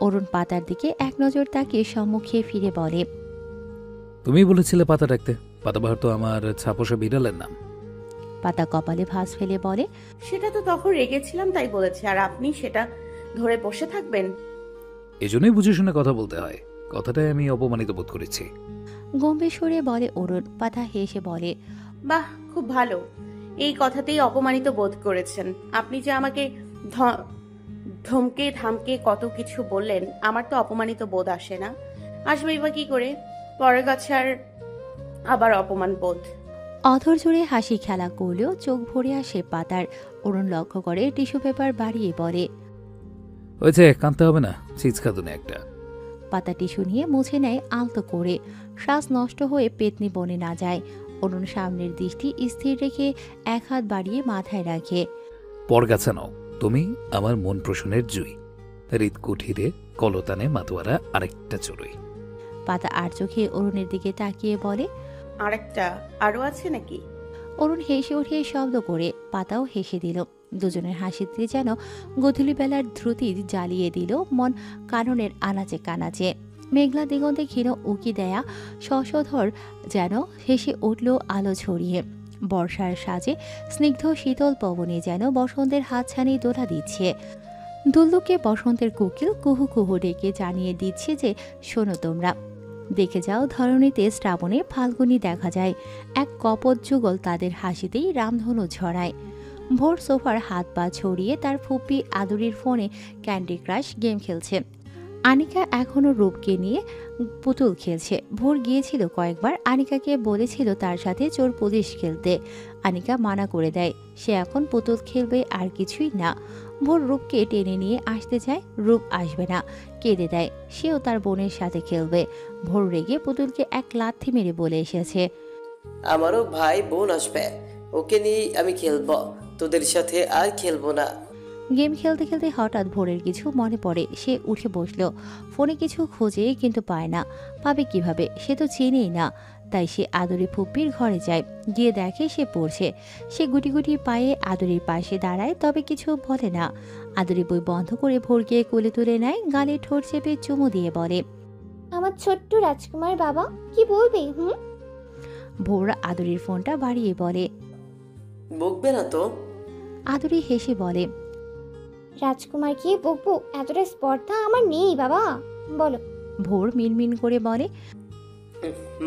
অরুণ পাতার দিকে এক নজর তাকিয়ে সম্মুখে ফিরে বলে, তুমি বলেছিলে পাতা ডাকতে। পাতাবাহার তো আমার ছাপোষা বিড়ালের নাম। পাতা কপালে ভাঁজ ফেলে বলে, সেটা তো তখন রেগেছিলাম তাই বলেছি, আর আপনি সেটা ধরে বসে থাকবেন? এজন্যই বুঝে শুনে কথা বলতে হয়। কথাটায় আমি অপমানিত বোধ করেছি। গম্ভীর সুরে বলে অরুণ। পাতা হেসে বলে, বাহ, খুব ভালো। এই কথাতেই অপমানিত বোধ করেছেন। আপনি যে আমাকে ধমকে ধামকে কত কিছু বললেন, আমার তো অপমানিত বোধ আসে না। আসবেই বা কি করে? পরের কাছে আবার অপমান বোধ। অধর জোরে হাসি খেলা করলেও চোখ ভরে আসে পাতার। অরুণ লক্ষ্য করে টিস্যু পেপার বাড়িয়ে বলে, হয়েছে, কাঁদতে হবে না, চিৎকাদুনে একটা। পাতা টিস্যু নিয়ে মুছে নেয় আলতো করে, শ্বাস নষ্ট হয়ে পেতনি বনে না যায়। অরুণ সামনের দৃষ্টি স্থির রেখে এক হাত বাড়িয়ে মাথায় রাখে। পরগাছা নাও, তুমি আমার মন প্রসন্নের জুই। হৃদ কুঠিরে কলতানে মাতোয়ারা আরেকটা চড়ুই। পাতা আর চোখে অরুণের দিকে তাকিয়ে বলে, আরেকটা আরো আছে নাকি? অরুণ হেসে উঠে শব্দ করে। পাতাও হেসে দিল। দুজনের হাসিতে যেন গধূলি বেলার ধ্রুতি জ্বালিয়ে দিল মন কাননের আনাচে কানাচে। মেঘলা দিগন্তে ক্ষীণ উকি দেয়া শশধর যেন হেসে উঠল আলো ছড়িয়ে। বর্ষার সাজে স্নিগ্ধ শীতল পবনে যেন বসন্তের হাতছানি দোলা দিচ্ছে। দুল্লুকে বসন্তের কোকিল কুহু কুহু ডেকে জানিয়ে দিচ্ছে যে, শোনো তোমরা, দেখে যাও ধরণীতে শ্রাবণে ফাল্গুনি দেখা যায়। এক কপট যুগল তাদের হাসিতেই রামধনু ঝরায়। ভোর সোফার হাত পা ছড়িয়ে তার ফুপ্পি আদুরির ফোনে ক্যান্ডি ক্রাশ গেম খেলছে। আনিকা এখনো রূপকে নিয়ে পুতুল খেলছে। ভোর গিয়েছিল কয়েকবার, আনিকাকে বলেছিল তার সাথে চোর পুলিশ খেলতে। আনিকা মানা করে দেয়, সে এখন পুতুল খেলবে আর কিছুই না। ভোর রূপকে টেনে নিয়ে আসতে চায়, রূপ আসবে না, কেঁদে দেয়, সেও তার বোনের সাথে খেলবে। ভোর রেগে পুতুলকে এক লাথি মেরে বলে এসেছে, আমারও ভাই বোন আসবে, ওকে নিয়ে আমি খেলবো, তোদের সাথে আর খেলবো না। গেম খেলতে খেলতে হঠাৎ ভোরের কিছু মনে পড়ে। সে উঠে বসলো, ফোনে কিছু খোঁজে কিন্তু পায় না। পাবে কিভাবে, সে তো চেনেই না। তাই সে আদুরি ফুপ্পির ঘরে যায়, গিয়ে দেখে সে পড়ছে। সে গুটি গুটি পায়ে আদুরির পাশে দাঁড়ায়, তবে কিছু বলে না। আদুরি বই বন্ধ করে ভোরকে কোলে তুলে নেয়, গালে ঠোঁট চেপে চুমু দিয়ে বলে, আমার ছোট্ট রাজকুমার বাবা, কি বলবি? ভোর আদুরির ফোনটা বাড়িয়ে বলে, বকবে না তো? আদুরি হেসে বলে, রাজকুমারকে বকবো এতটা স্পর্ধা আমার নেই বাবা, বলো। ভোর মিনমিন করে বলে,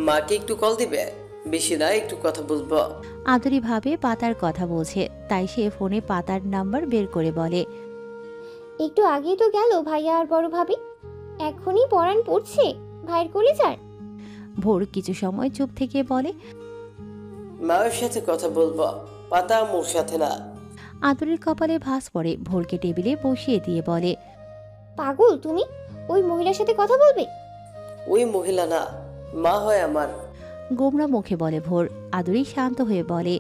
মাকে একটু কল দিবে? বেশি না, একটু কথা বলবো। আদুরি ভাবে পাতার কথা বলছে, তাই সে ফোনে পাতার নাম্বার বের করে বলে, একটু আগেই তো গেল ভাইয়া আর বড় ভাবি, এখনই পরাণ পড়ছে ভাইয়ের কলিজার। ভোর কিছু সময় চুপ থেকে বলে, মায়ের সাথে কথা বলবো, পাতা মোর সাথে না। আদুরির কপালে ভাঁজ পড়ে। ভোরকে টেবিলে বসিয়ে দিয়ে বলে, পাগল তুমি, ওই মহিলার সাথে কথা বলবে? ওই মহিলা না, মা হয় আমার। গোমরা মুখে বলে ভোর। আদুরি শান্ত হয়ে বলে,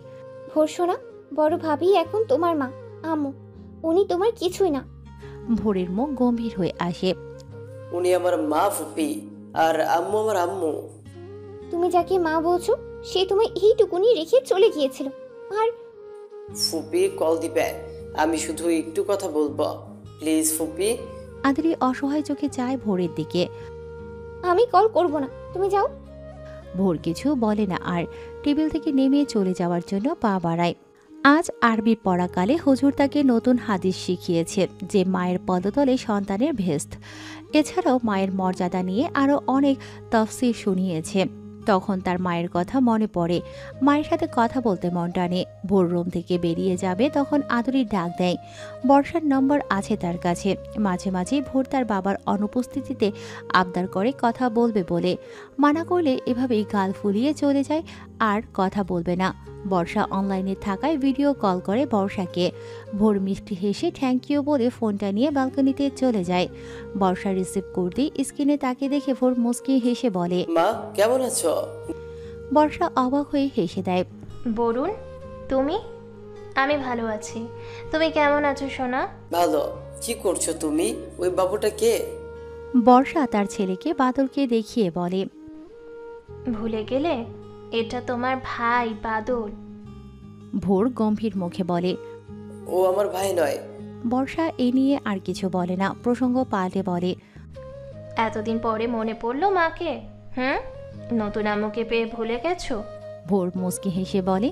ভোর শোনা, বড় ভাবি এখন তোমার মা, আম্মু, উনি তোমার কিছুই না। ভোরের মুখ গম্ভীর হয়ে আসে। উনি আমার মা ফুপি, আর আম্মু আমার আম্মু। তুমি যাকে মা বলছো সে তোমায় এইটুকুনি রেখে চলে গিয়েছিল। আর ফুপি কল দিবে, আমি শুধু একটু কথা বলবো, প্লিজ ফুপি। আদুরি অসহায় চোখে চায় ভোরের দিকে। আমি কল করব না, তুমি যাও। ভোর কিছু বলে না আর টেবিল থেকে নেমে চলে যাওয়ার জন্য পা বাড়ায়। আজ আরবি পড়াকালে হুজুর তাকে নতুন হাদিস শিখিয়েছে যে মায়ের পদতলে সন্তানের ভেস্ত। এছাড়াও মায়ের মর্যাদা নিয়ে আরও অনেক তফসির শুনিয়েছে। তখন তার মায়ের কথা মনে পড়ে, মায়ের সাথে কথা বলতে মন টানে। ভোর রুম থেকে বেরিয়ে যাবে তখন আদুরি ডাক দেয়। বর্ষার নম্বর আছে তার কাছে। মাঝে মাঝে ভোর তার বাবার অনুপস্থিতিতে আবদার করে কথা বলবে বলে। মানা করলে এভাবেই গাল ফুলিয়ে চলে যায়, আর কথা বলবে না। বর্ষা অনলাইনে থাকায় ভিডিও কল করে বর্ষাকে। ভোর মিষ্টি হেসে থ্যাংক ইউ বলে ফোনটা নিয়ে ব্যালকনিতে চলে যায়। বর্ষা রিসিভ করতেই স্ক্রিনে তাকে দেখে ভোর মুচকি হেসে বলে, মা কেমন আছো? বর্ষা অবাক হয়ে হেসে দেয়। বরুণ, তুমি? আমি ভালো আছি। তুমি কেমন আছো সোনা? ভালো। কি করছো তুমি? ওই বাবুটা কে? বর্ষা তার ছেলেকে বাদলকে দেখিয়ে বলে। ভুলে গেলে? এটা তোমার ভাই বাদল। ভোর গম্ভীর মুখে বলে। ও আমার ভাই নয়। বর্ষা এ নিয়ে আর কিছু বলে না, প্রসঙ্গ পাল্টে বলে। এতদিন পরে মনে পড়লো মাকে? হুম, নতুন আম্মুকে পেয়ে ভুলে গেছো? ভোর মুচকি হেসে বলে।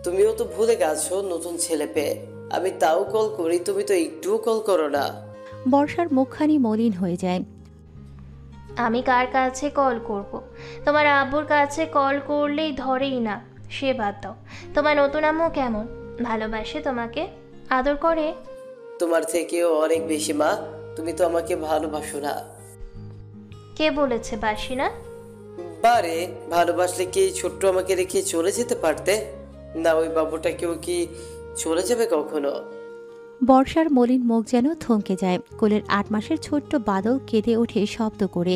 তুমিও তো ভুলে গেছো নতুন ছেলে পেয়ে। আমি তাও কল করি, তুমি তো একটুও কল করো না। বর্ষার মুখখানি মলিন হয়ে যায়। আমি কার কাছে কল করব? তোমার আব্বুর কাছে কল করলেই ধরেই না। সে বাদ দাও, তোমার নতুন আম্মু কেমন? ভালোবাসে তোমাকে? আদর করে? তোমার থেকেও অনেক বেশি মা। তুমি তো আমাকে ভালোবাসো না। কে বলেছে বাসি না? বারে, ভালোবাসলে কি এই ছোট্ট আমাকে রেখে চলে যেতে পারতে? না, ওই বাবুটাকেও কি চলে যাবে কখনো? বর্ষার মলিন মুখ যেন থমকে যায়। কোলের ৮ মাসের ছোট্ট বাদল কেঁদে ওঠে শব্দ করে।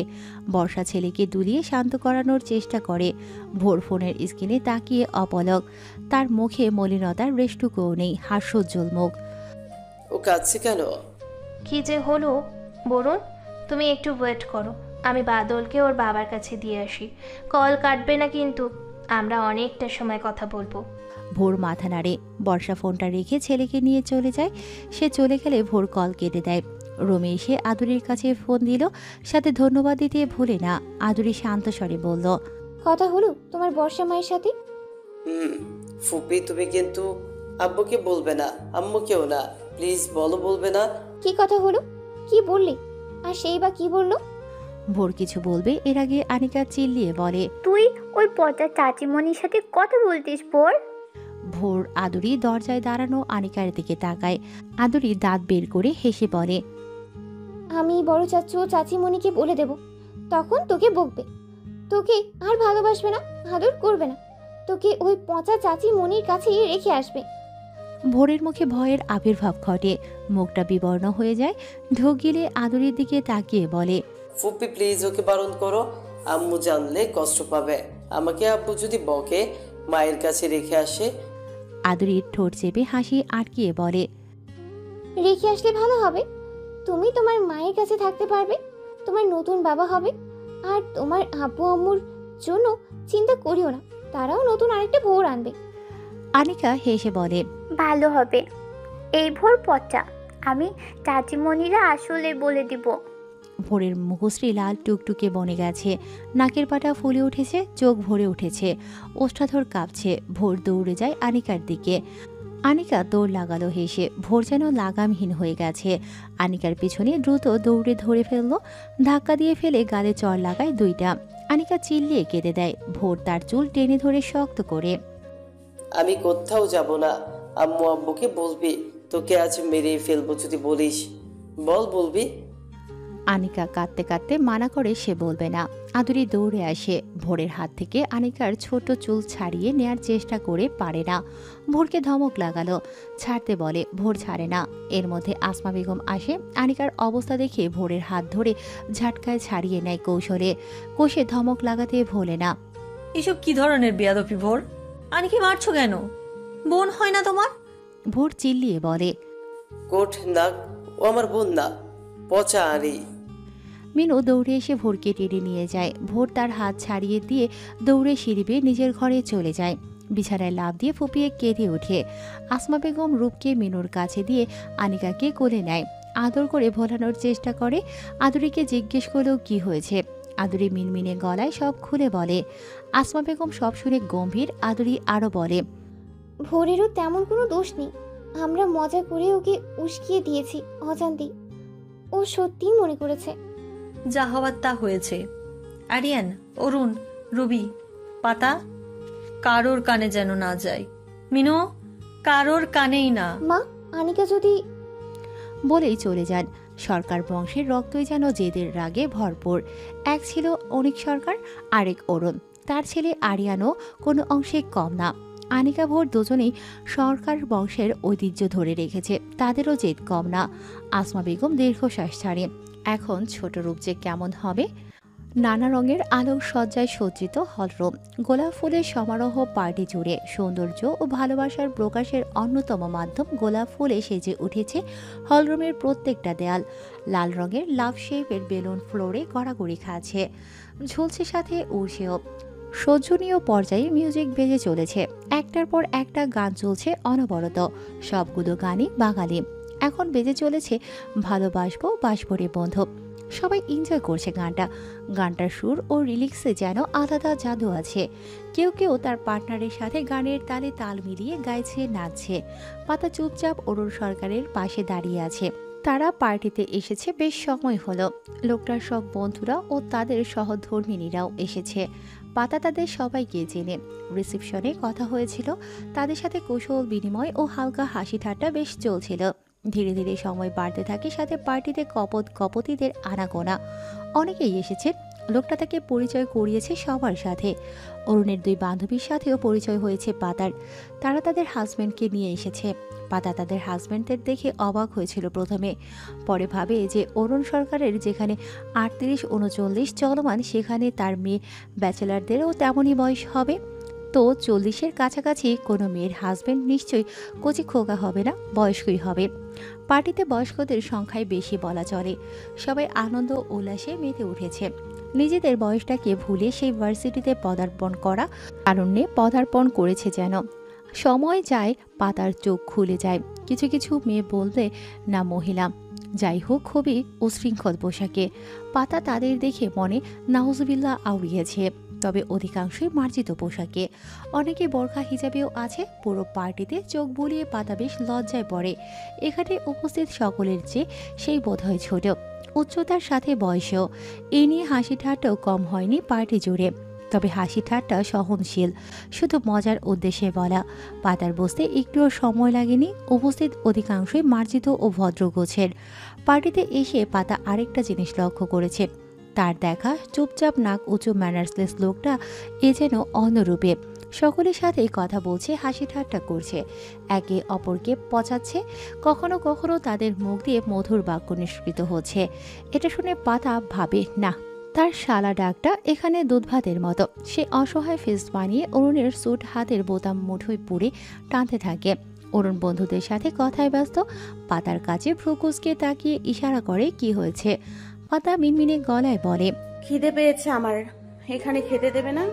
বর্ষা ছেলেকে দুলিয়ে শান্ত করানোর চেষ্টা করে। ভোর ফোনের স্ক্রিনে তাকিয়ে অপলক, তার মুখে মলিনতার রেশটুকুও নেই, হাস্যোজ্জ্বল মুখ। ও কাঁদছে কেন? কি যে হলো বলুন। তুমি একটু ওয়েট করো, আমি বাদলকে ওর বাবার কাছে দিয়ে আসি। কল কাটবে না কিন্তু, আমরা অনেকটা সময় কথা বলবো। ভোর মাথা নাড়ে। বর্ষা ফোনটা রেখে ছেলেকে নিয়ে চলে যায়। সে চলে গেলে ভোর কল কেটে দেয়। রুমে এসে আদুরির কাছে ফোন দিল, সাথে ধন্যবাদ দিতে ভুলে না। আদুরি শান্ত স্বরে বলল। কথা হলো তোমার বর্ষা মায়ের সাথে? ফুপি, তুমি কিন্তু আব্বুকে বলবে না, আম্মুকেও না। প্লিজ বলো, বলবে না? কি কথা হলো? কি বললি? আর সেই বা কি বললো? ভোর কিছু বলবে এর আগে আনিকা চিল্লিয়ে বলে। তুই ওই পচা চাচিমণির সাথে কথা বলতিস ভোর? ভোর আদুরি দরজায় দাঁড়ানো আনিকার দিকে তাকায়। আদুরি দাঁত বের করে হেসে বলে। আমি বড় চাচু ও চাচিমণিকে বলে দেব, তখন তোকে বকবে, তোকে আর ভালোবাসবে না, আদর করবে না, তোকে ওই পচা চাচিমণির কাছেই রেখে আসবে। ভোরের মুখে ভয়ের আবির্ভাব ঘটে, মুখটা বিবর্ণ হয়ে যায়। ঢোক গিলে আদুরির দিকে তাকিয়ে বলে। ফুপি প্লিজ ওকে বারণ করো। আম্মু জানলে কষ্ট পাবে। আমাকে আব্বু যদি বকে, মায়ের কাছে রেখে আসে। আদুরির ঠোঁট চেপে হাসি আটকিয়ে বলে। রেখে আসলে ভালো হবে, তুমি তোমার মায়ের কাছে থাকতে পারবে, তোমার নতুন বাবা হবে। আর তোমার আব্বু আম্মুর জন্য চিন্তা করিও না, তারাও নতুন আরেকটা ভোর আনবে। আনিকা হেসে বলে। ভালো হবে। এই ভোর পচা, আমি চাচিমণিরা আসলে বলে দিব। ভোরের মুখশ্রী লাল টুকটুকে বনে গেছে, নাকের পাটা ফুলে উঠেছে, চোখ ভরে উঠেছে, ওষ্ঠাধর কাঁপছে। ভোর দৌড়ে যায় আনিকার দিকে। আনিকা দৌড় লাগালো হেসে। ভোর যেন লাগামহীন হয়ে গেছে। আনিকার পিছনে দ্রুত দৌড়ে ধরে ফেললো, ধাক্কা দিয়ে ফেলে গালে চড় লাগায় দুইটা। আনিকা চিল্লিয়ে কেঁদে দেয়। ভোর তার চুল টেনে ধরে শক্ত করে। আমি কোথাও যাব না। আম্মু আব্বুকে বলবি তোকে আজ মেরে ফেলবো যদি বলিস। বল, বলবি? আনিকা কাঁদতে কাঁদতে মানা করে সে বলবে না। আদুরি দৌড়ে আসে। ভোরের হাত থেকে আনিকার ছোট চুল ছাড়িয়ে নেয়ার চেষ্টা করে পারে না। ভোরকে ধমক লাগালো, ছাড়তে বলে। ভোর ছাড়ে না। এর মধ্যে আসমা বেগম আসে। আনিকার অবস্থা দেখে ভোরের হাত ধরে ঝাটকায় ছাড়িয়ে নেয় কৌশলে। কষে ধমক লাগাতে ভোলে না। এসব কি ধরনের বেয়াদপি ভোর? আনিকে মারছো কেন? বোন হয় না তোমার? ভোর চিল্লিয়ে বলে। কোট না, ও আমার বোন না, পচা আরি। মিনু দৌড়ে এসে ভোরকে টেনে নিয়ে যায়। ভোর তার হাত ছাড়িয়ে দিয়ে দৌড়ে সিঁড়ি বেয়ে নিজের ঘরে চলে যায়। বিছানায় লাফ দিয়ে ফুপিয়ে কেঁদে ওঠে। আসমা বেগম রূপকে মিনুর কাছে দিয়ে আনিকাকে কোলে নেয়, আদর করে ভোলানোর চেষ্টা করে। আদুরিকে জিজ্ঞেস করলেও কি হয়েছে। আদুরি মিনমিনে গলায় সব খুলে বলে। আসমা বেগম সব শুনে গম্ভীর। আদুরি আরও বলে। ভোরেরও তেমন কোনো দোষ নেই, আমরা মজা করে ওকে উস্কিয়ে দিয়েছি অজান্তেই। ও সত্যিই মনে করেছে। যা হওয়ার তা হয়েছে। আরিয়ান, অরুণ, রবি, পাতা, কারোর কানে যেন না যায়। মিনু, কারোর কানেই না। মা, আনিকা যদি... বলেই চলে যান। সরকার বংশের রক্তই যেন জেদের রাগে ভরপুর। এক ছিল অনিক সরকার, আরেক অরুণ। তার ছেলে আরিয়ানও কোনো অংশে কম না। আনিকা ভোর দুজনেই সরকার বংশের ঐতিহ্য ধরে রেখেছে, তাদেরও জেদ কম না। আসমা বেগম দীর্ঘশ্বাস ছাড়ে। এখন ছোট রূপ যে কেমন হবে। নানা রঙের আলোক সজ্জায় সজ্জিত হলরুম, গোলাপ ফুলের সমারোহ পার্টি জুড়ে। সৌন্দর্য ও ভালোবাসার প্রকাশের অন্যতম মাধ্যম গোলাপ ফুলে সেজে উঠেছে হলরুমের প্রত্যেকটা দেয়াল। লাল রঙের লাভ শেপের বেলুন ফ্লোরে গড়াগড়ি খাচ্ছে, ঝুলছে, সাথে উড়ছেও। সহ্যনীয় পর্যায়ে মিউজিক বেজে চলেছে, একটার পর একটা গান চলছে অনবরত। সবগুলো গানই বাঙালি। এখন বেজে চলেছে ভালোবাসবো বাসবরে বন্ধু। সবাই এনজয় করছে গানটার সুর ও রিলিক্সে যেন আলাদা জাদু আছে। কেউ কেউ তার পার্টনারের সাথে গানের তালে তাল মিলিয়ে গাইছে, নাচছে। পাতা চুপচাপ অরুণ সরকারের পাশে দাঁড়িয়ে আছে। তারা পার্টিতে এসেছে বেশ সময় হলো। লোকটার সব বন্ধুরা ও তাদের সহধর্মিনীরাও এসেছে। পাতা তাদের সবাইকে চেনে। রিসেপশনে কথা হয়েছিল, তাদের সাথে কৌশল বিনিময় ও হালকা হাসি ঠাট্টা বেশ চলছিল। ধীরে ধীরে সময় বাড়তে থাকে, সাথে পার্টিতে কপতিদের আনাগোনা। অনেকেই এসেছে। লোকটা তাকে পরিচয় করিয়েছে সবার সাথে। অরুণের 2 বান্ধবীর সাথেও পরিচয় হয়েছে পাতার। তারা তাদের হাজব্যান্ডকে নিয়ে এসেছে। পাতা তাদের হাজব্যান্ডদের দেখে অবাক হয়েছিল প্রথমে, পরে ভাবে যে অরুণ সরকারের যেখানে 38-39 চলমান, সেখানে তার মেয়ে ব্যাচেলারদেরও তেমনই বয়স হবে। তো 40-এর কাছাকাছি কোনো মেয়ের হাজব্যান্ড নিশ্চয়ই কচি খোকা হবে না, বয়স্কই হবে। পার্টিতে বয়স্কদের সংখ্যায় বেশি বলা চলে। সবাই আনন্দ উল্লাসে মেতে উঠেছে। নিজেদের বয়সটাকে ভুলে সেই ভার্সিটিতে পদার্পণ করেছে যেন। সময় যায়, পাতার চোখ খুলে যায়। কিছু কিছু মেয়ে বলবে না মহিলা, যাই হোক খুবই উশৃঙ্খল পোশাকে। পাতা তাদের দেখে মনে নাউজুবিল্লাহ আউড়িয়েছে, তবে অধিকাংশই মার্জিত পোশাকে। অনেকে বোরখা হিজাবেও আছে। পুরো পার্টিতে চোখ বুলিয়ে পাতা বেশ লজ্জায় পড়ে। এখানে উপস্থিত সকলের চেয়ে সেই বোধহয় ছোট, উচ্চতার সাথে বয়সেও। এ নিয়ে হাসি ঠাট্টাও কম হয়নি পার্টি জুড়ে। তবে হাসি ঠাট্টা সহনশীল, শুধু মজার উদ্দেশ্যে বলা। পাতার বসতে একটুও সময় লাগেনি। উপস্থিত অধিকাংশই মার্জিত ও ভদ্রগোছের। পার্টিতে এসে পাতা আরেকটা জিনিস লক্ষ্য করেছে। তার দেখা চুপচাপ নাক উঁচু ম্যানার্সলেস লোকটা এ যেন অন্যরূপে। সকলের সাথে কথা বলছে, হাসি ঠাট্টা করছে, একে অপরকে পচাচ্ছে। কখনো কখনো তাদের মুখ দিয়ে মধুর বাক্য নিষ্কৃত হচ্ছে। এটা শুনে পাতা ভাবে, না, তার শালা ডাকটা এখানে দুধ ভাতের মতো। সে অসহায় ফেস বানিয়ে অরুণের স্যুট হাতের বোতাম মুঠোয় পুড়ে টানতে থাকে। অরুণ বন্ধুদের সাথে কথায় ব্যস্ত। পাতার কাছে ভ্রুকুচকে তাকিয়ে ইশারা করে কি হয়েছে। পাতা মিনমিনে গলায় বলে, খিদে পেয়েছে আমার, এখানে খেতে দেবে না?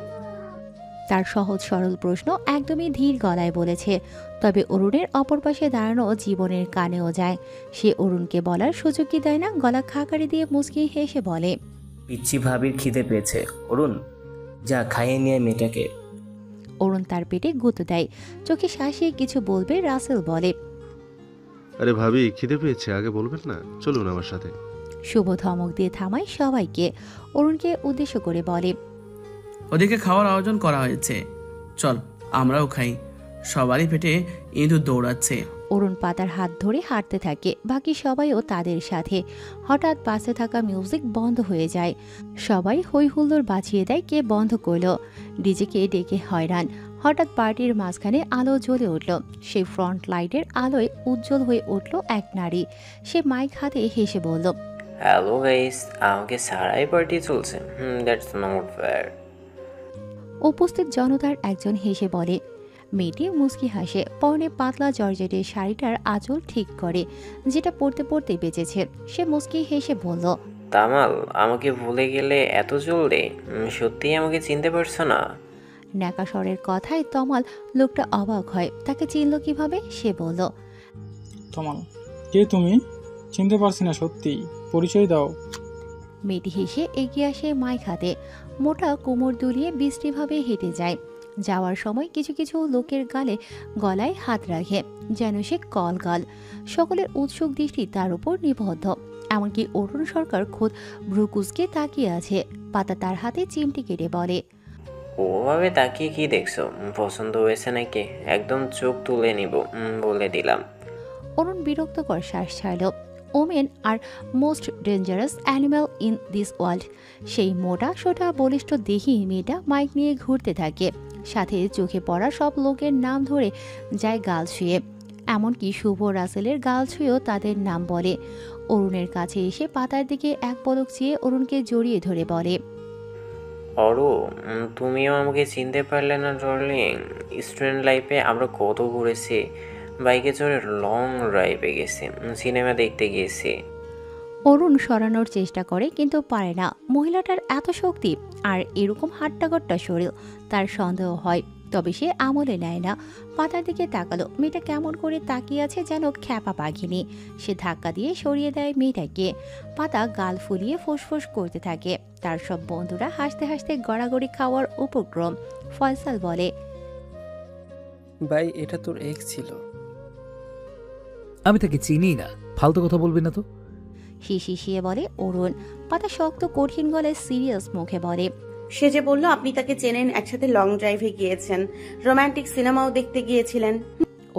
তার সহজ সরল প্রশ্ন একদমই ধীর গলায় বলেছে। তবে অরুণের অপর পাশে দাঁড়ানো জীবনের কানেও যায়। সে অরুণকে বলার সুযোগই দেয় না। গলা খাকারি দিয়ে মুচকি হেসে বলে, পিচ্ছি ভাবির খিদে পেয়েছে, অরুণ যা খাইয়ে নিয়ে মেয়েটাকে। অরুণ তার পেটে গুঁতো দেয়। চোখে শাসিয়ে কিছু বলবে, রাসেল বলে, আরে ভাবি, খিদে পেয়েছে, আগে বলবেন না, চলুন আমার সাথে। শুভ ধমক দিয়ে থামায় সবাইকে। অরুণকে উদ্দেশ্য করে বলে, ওদিকে খাওয়ার আয়োজন করা হয়েছে, চল আমরাও খাই। সবারই পেটে ইঁদুর দৌড়াচ্ছে। অরুণ পাতার হাত ধরে হাঁটতে থাকে, বাকি সবাইও তাদের সাথে। হঠাৎ পাশে থাকা মিউজিক বন্ধ হয়ে যায়। সবাই হই হুল্লোড় বাঁচিয়ে দেয়, কে বন্ধ করলো। ডিজেকে ডেকে হয়রান। হঠাৎ পার্টির মাঝখানে আলো জ্বলে উঠল। সেই ফ্রন্ট লাইটের আলোয় উজ্জ্বল হয়ে উঠল এক নারী। সে মাইক হাতে হেসে বলল, হ্যালো গাইস, আমাকে সারাই পার্টি চলছে। That's not fair. উপস্থিত জনতার একজন হেসে বলে। মেয়েটি মুচকি হাসে, পরনে পাতলা জর্জেটের শাড়িটার আঁচল ঠিক করে, যেটা পরতে পরতে বেঁচেছে। সে মুচকি হেসে বলল, তামাল, আমাকে ভুলে গেলে এত জলদি? সত্যিই আমাকে চিনতে পারছো না? ন্যাকা স্বরের কথায় তমাল লোকটা অবাক হয়। তাকে চিনল কিভাবে? সে বলল, তমাল, কে তুমি? চিনতে পারছি না সত্যি, পরিচয় দাও। মেয়েটি হেসে এগিয়ে আসে মাইক হাতে। মোটা কোমর দুলিয়ে বিশ্রীভাবে হেঁটে যায়। যাওয়ার সময় কিছু কিছু লোকের গলায় হাত রাখে, যেন সে কলগাল। সকলের উৎসুক দৃষ্টি তার উপর নিবদ্ধ। এমনকি অরুণ সরকার খোদ ভ্রুকুচকে তাকিয়ে আছে। পাতা তার হাতে চিমটি কেটে বলে, ওভাবে তাকিয়ে কি দেখছো? পছন্দ হয়েছে নাকি? একদম চোখ তুলে নিব বলে দিলাম। অরুণ বিরক্তকর শ্বাস ছাড়ল। Women are most dangerous animal in this world. সেই মোটা সোটা বলিষ্ঠ দেহি মেয়েটা মাইক নিয়ে ঘুরতে থাকে। সাথে চোখে পড়া সব লোকের নাম ধরে যায় গাল ছুঁয়ে। এমনকি শুভ রাসেলের গাল ছুঁয়েও তাদের নাম বলে। অরুণের কাছে এসে পাতার দিকে এক পলক চেয়ে অরুণকে জড়িয়ে ধরে বলে, অরু, তুমিও আমাকে চিনতে পারলে না ডার্লিং? স্টুডেন্ট লাইফে আমরা কত ঘুরেছি, বাইকে চড়ে লং ড্রাইভে গেছি, সিনেমা দেখতে গিয়েছি। অরুণ সরানোর চেষ্টা করে কিন্তু পারে না। মহিলাটার এত শক্তি আর এরকম হাট্টাগট্টা শরীর, তার সন্দেহ হয়, তবে সে আমলে নেয় না। পাতার দিকে তাকালো, মেয়েটা কেমন করে তাকিয়ে আছে যেন খ্যাপা পাখিনি। সে ধাক্কা দিয়ে সরিয়ে দেয় মেয়েটাকে। পাতা গাল ফুলিয়ে ফোঁসফোঁস করতে থাকে। তার সব বন্ধুরা হাসতে হাসতে গড়াগড়ি খাওয়ার উপক্রম। ফয়সাল বলে, ভাই এটা তোর এক্স ছিল? আমি তাকে চিনি না, ফালতু কথা বলবি না তো। শিশিয়ে বলে অরুণ। পাতা শক্ত কঠিন গলায় সিরিয়াস মুখে বলে, সে যে বলল আপনি তাকে চেনেন, একসাথে লং ড্রাইভে গিয়েছেন, রোমান্টিক সিনেমাও দেখতে গিয়েছিলেন।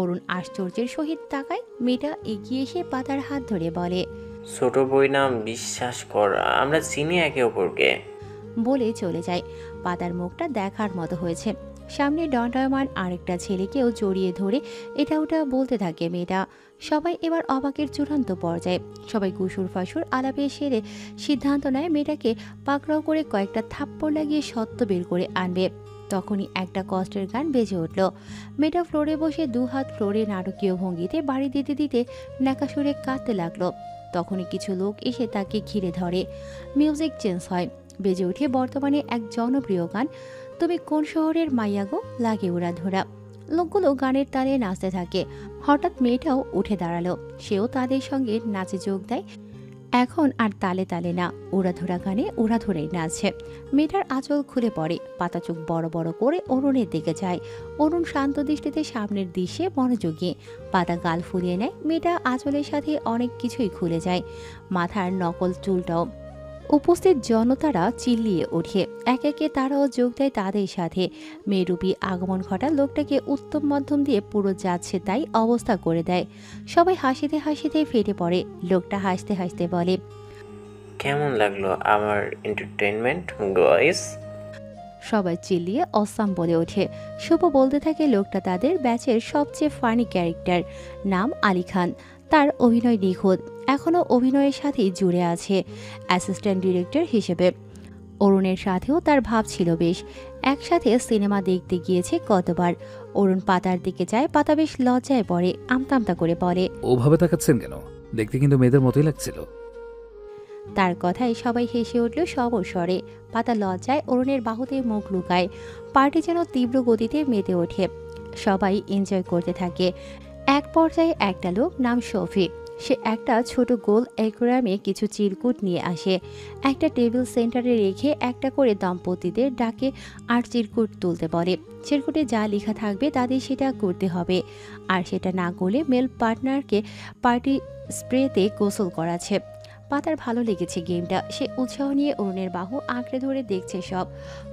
অরুণ আশ্চর্যের সহিত তাকায়। মেয়েটা এগিয়ে এসে পাতার হাত ধরে বলে, ছোট বই না, বিশ্বাস কর, আমরা চিনি একে অপরকে। বলে চলে যায়। পাতার মুখটা দেখার মতো হয়েছে। সামনে দণ্ডায়মান আরেকটা ছেলেকেও জড়িয়ে ধরে এটা ওটা বলতে থাকে মেয়েটা। সবাই এবার অবাকের চূড়ান্ত পর্যায়ে। সবাই গুসুর ফাসুর আলাপে সেরে সিদ্ধান্ত নেয় মেয়েটাকে পাকড়াও করে কয়েকটা থাপ্পড় লাগিয়ে সত্য বের করে আনবে। তখনই একটা কষ্টের গান বেজে উঠল। মেয়েটা ফ্লোরে বসে দুহাত ফ্লোরে নাটকীয় ভঙ্গিতে বাড়ি দিতে দিতে নাকাসুরে কাঁদতে লাগলো। তখনই কিছু লোক এসে তাকে ঘিরে ধরে। মিউজিক চেঞ্জ হয়, বেজে ওঠে বর্তমানে এক জনপ্রিয় গান, তুমি কোন শহরের মাইয়া গো, লাগে উড়াধরা। লোকগুলো গানের তালে নাচতে থাকে। হঠাৎ মেয়েটাও উঠে দাঁড়ালো, সেও তাদের সঙ্গে নাচে যোগ দেয়। এখন আর তালে তালে না, উড়াধরা গানে উড়াধরেই নাচছে। মেয়েটার আঁচল খুলে পড়ে। পাতা চোখ বড় বড় করে অরুণের দিকে যায়। অরুণ শান্ত দৃষ্টিতে সামনের দৃশ্যে মনোযোগী। পাতা গাল ফুলিয়ে নেয়। মেয়েটা আঁচলের সাথে অনেক কিছুই খুলে যায়, মাথার নকল চুলটাও। উপস্থিত জনতারা চিল্লিয়ে ওঠে। এক একে তারাও যোগ দেয় তাদের সাথে। মেয়েরূপী আগমন ঘটা লোকটাকে উত্তম মাধ্যম দিয়ে পুরো যাচ্ছে তাই অবস্থা করে দেয়। সবাই হাসিতে হাসিতে ফেটে পড়ে। লোকটা হাসতে হাসতে বলে, কেমন লাগলো আমার এন্টারটেইনমেন্ট গাইস? সবাই চিল্লিয়ে অসাম বলে ওঠে। শুভ বলতে থাকে লোকটা তাদের ব্যাচের সবচেয়ে ফানি ক্যারেক্টার, নাম আলী খান। তার অভিনয় নিখুঁত, এখনও অভিনয়ের সাথেই জুড়ে আছে অ্যাসিস্ট্যান্ট ডিরেক্টর হিসেবে। অরুণের সাথেও তার ভাব ছিল বেশ। একসাথে সিনেমা দেখতে গিয়েছে কতবার। অরুণ পাতার দিকে যায়। পাতা বেশ লজ্জায় পড়ে, আমতামতা করে বলে, ওভাবে তাকাচ্ছেন কেন? দেখতে কিন্তু মেয়েদের মতোই লাগছিল। তার কথায় সবাই হেসে উঠল সবর স্বরে। পাতা লজ্জায় অরুণের বাহুতে মুখ লুকায়। পার্টি যেন তীব্র গতিতে মেতে ওঠে। সবাই এনজয় করতে থাকে। এক পর্যায়ে একটা লোক, নাম শফি, সে একটা ছোট গোল অ্যাকোয়ারিয়ামে কিছু চিরকুট নিয়ে আসে। একটা টেবিল সেন্টারে রেখে একটা করে দম্পতিদের ডাকে আর চিরকুট তুলতে বলে। চিরকুটে যা লেখা থাকবে তাদের সেটা করতে হবে, আর সেটা না করলে মেল পার্টনারকে পার্টি স্প্রেতে গোসল করাচ্ছে। পাতার ভালো লেগেছে গেমটা। সে উৎসাহ নিয়ে অরুণের বাহু আঁকড়ে ধরে দেখছে সব।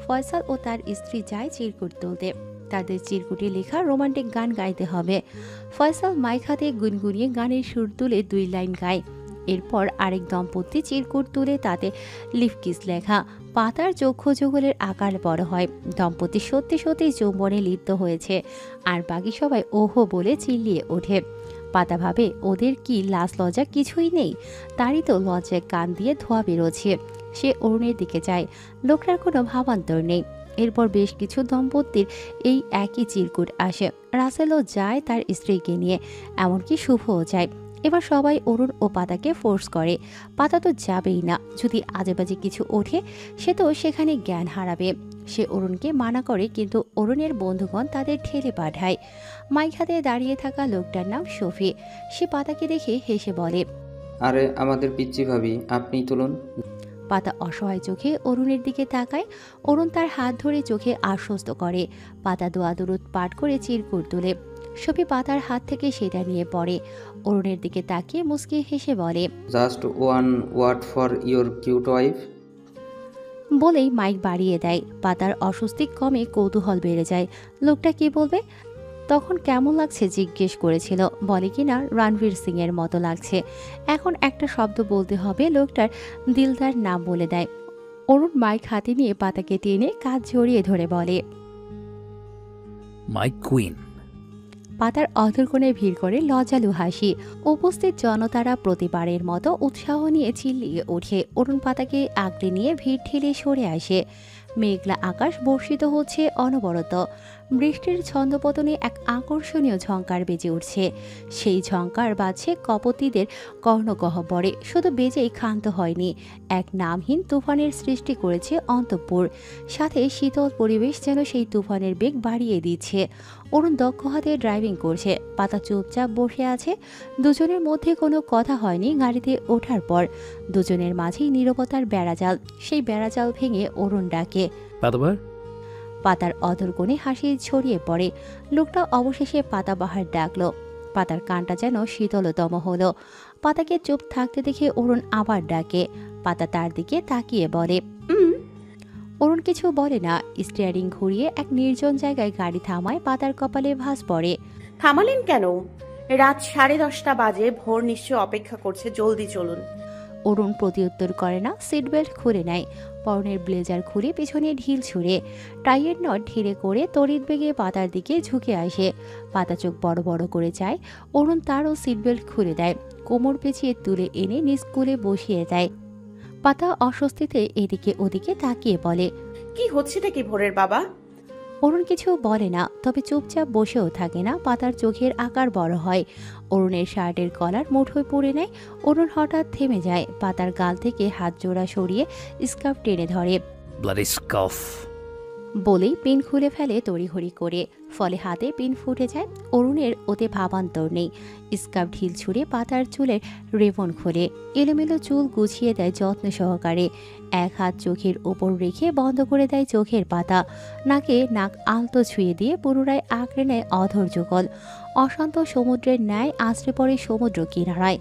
ফয়সাল ও তার স্ত্রী যায় চিরকুট তুলতে। তাদের চিরকুটে লেখা রোমান্টিক গান গাইতে হবে। ফয়সাল মাইক হাতে গুনগুনিয়ে গানের সুর তুলে 2 লাইন গায়। এরপর আরেক দম্পতি চিরকুট তুলে তাতে লিপকিস লেখা। পাতার চক্ষু যুগলের আকার বড় হয়। দম্পতি সত্যি সত্যি চুম্বনে লিপ্ত হয়েছে, আর বাকি সবাই ওহো বলে চিল্লিয়ে ওঠে। পাতা ভাবে ওদের কি লাজ লজ্জা কিছুই নেই, তারই তো লজ্জায় কান দিয়ে ধোয়া বেরোচ্ছে। সে অরুণের দিকে যায়। লোকটার কোনো ভাবান্তর নেই। এরপর বেশ কিছু দম্পতির এই একই চিরকুট আসে। রাসেলও যায় তার স্ত্রীকে নিয়ে, এমনকি শুভও যায়। এবার সবাই অরুণ ও পাতাকে ফোর্স করে। পাতা তো যাবেই না, যদি আজেবাজে কিছু ওঠে সে তো সেখানে জ্ঞান হারাবে। সে অরুণকে মানা করে, কিন্তু অরুণের বন্ধুগণ তাদের ঠেলে পাঠায়। মাইক হাতে দাঁড়িয়ে থাকা লোকটার নাম শফি। সে পাতাকে দেখে হেসে বলে, আরে আমাদের পিচ্চি ভাবি, আপনিই তুলুন। পাতা অসহায় চোখে অরুণের দিকে তাকায়। অরুণ তার হাত ধরে চোখে আশ্বস্ত করে। পাতা দোয়া দরুদ পাঠ করে চিরকুট তোলে। শফি পাতার হাত থেকে সেটা নিয়ে পড়ে। অরুণের দিকে তাকিয়ে মুচকি হেসে বলে, just one word for your cute wife. বলেই মাইক বাড়িয়ে দেয়। পাতার অস্বস্তি কমে কৌতূহল বেড়ে যায়। লোকটা কি বলবে? তখন কেমন লাগছে জিজ্ঞেস করেছিল, বলে কিনা রণবীর সিং এর মতো লাগছে। এখন একটা শব্দ বলতে হবে, লোকটার দিলদার নাম বলে দেয়। অরুণ মাইক হাতে নিয়ে পাতাকে টেনে কাঁধ জড়িয়ে ধরে বলে, মাই কুইন। পাতার অধরকোণে ভিড় করে লজ্জালু হাসি। উপস্থিত জনতারা প্রতিবারের মতো উৎসাহ নিয়ে চিল্লিয়ে ওঠে। অরুণ পাতাকে আঁকড়ে নিয়ে ভিড় ঠেলে সরে আসে। মেঘলা আকাশ বর্ষিত হচ্ছে অনবরত। বৃষ্টির ছন্দপতনে এক আকর্ষণীয় ঝংকার বেজে উঠছে। সেই ঝংকার বাজছে কপতিদের কর্ণগহ্বরে, শুধু বেজেই ক্ষান্ত হয়নি, এক নামহীন তুফানের সৃষ্টি করেছে অন্তঃপুর। সাথে শীতল পরিবেশ যেন সেই তুফানের বেগ বাড়িয়ে দিচ্ছে। অরুণ দক্ষ হাতে ড্রাইভিং করছে, পাতা চুপচাপ বসে আছে। দুজনের মধ্যে কোনো কথা হয়নি গাড়িতে ওঠার পর। দুজনের মাঝেই নীরবতার বেড়াজাল। সেই বেড়াজাল ভেঙে অরুণ ডাকে, পাতাবাহার। পাতার অধর কোণে হাসি ছড়িয়ে পড়ে। লোকটা অবশেষে পাতাবাহার ডাকলো। পাতার কানটা যেন শীতলতম হলো। পাতাকে চুপ থাকতে দেখে অরুণ আবার ডাকে। পাতা তার দিকে তাকিয়ে বলে, অরুণ কিছু বলে না। স্টিয়ারিং ঘুরিয়ে এক নির্জন জায়গায় গাড়ি থামায়। পাতার কপালে ভাঁজ পড়ে। থামালেন কেন? রাত 10:30 বাজে, ভোর নিশ্চয় অপেক্ষা করছে, জলদি চলুন। অরুণ প্রতিউত্তর করে না, সিট বেল্ট খুলে নেয়। পরনের ব্লেজার খুলে পেছনে ঢিল ছুঁড়ে টাইয়ের নট ঢিলে করে তড়িৎ বেগে পাতার দিকে ঝুঁকে আসে। পাতা চোখ বড় বড় করে যায়। অরুণ তারও সিট বেল্ট খুলে দেয়, কোমর পেঁচিয়ে তুলে এনে নিজ কোলে বসিয়ে দেয়। পাতা অস্বস্তিতে এদিকে ওদিকে তাকিয়ে বলে, কি হচ্ছেটা কি ভোরের বাবা? অরুণ কিছু বলে না, তবে চুপচাপ বসেও থাকে না। পাতার চোখের আকার বড় হয়। অরুণের শার্টের কলার মুঠোয় পড়ে নেয়। অরুণ হঠাৎ থেমে যায়। পাতার গাল থেকে হাত জোড়া সরিয়ে স্কার্ফ টেনে ধরে। ব্লাডি স্কার্ফ বলেই পিন খুলে ফেলে তড়িঘড়ি করে, ফলে হাতে পিন ফুটে যায়। অরুণের ওতে ভাবান্তর নেই। স্কার্ফ ঢিল ছুঁড়ে পাতার চুলের রেবন খোলে, এলোমেলো চুল গুছিয়ে দেয় যত্ন সহকারে। এক হাত চোখের ওপর রেখে বন্ধ করে দেয় চোখের পাতা। নাকে নাক আলতো ছুঁয়ে দিয়ে পুনরায় আঁকড়ে নেয় অধর যুগল। অশান্ত সমুদ্রের ন্যায় আশ্রে পড়ে সমুদ্র কিনারায়।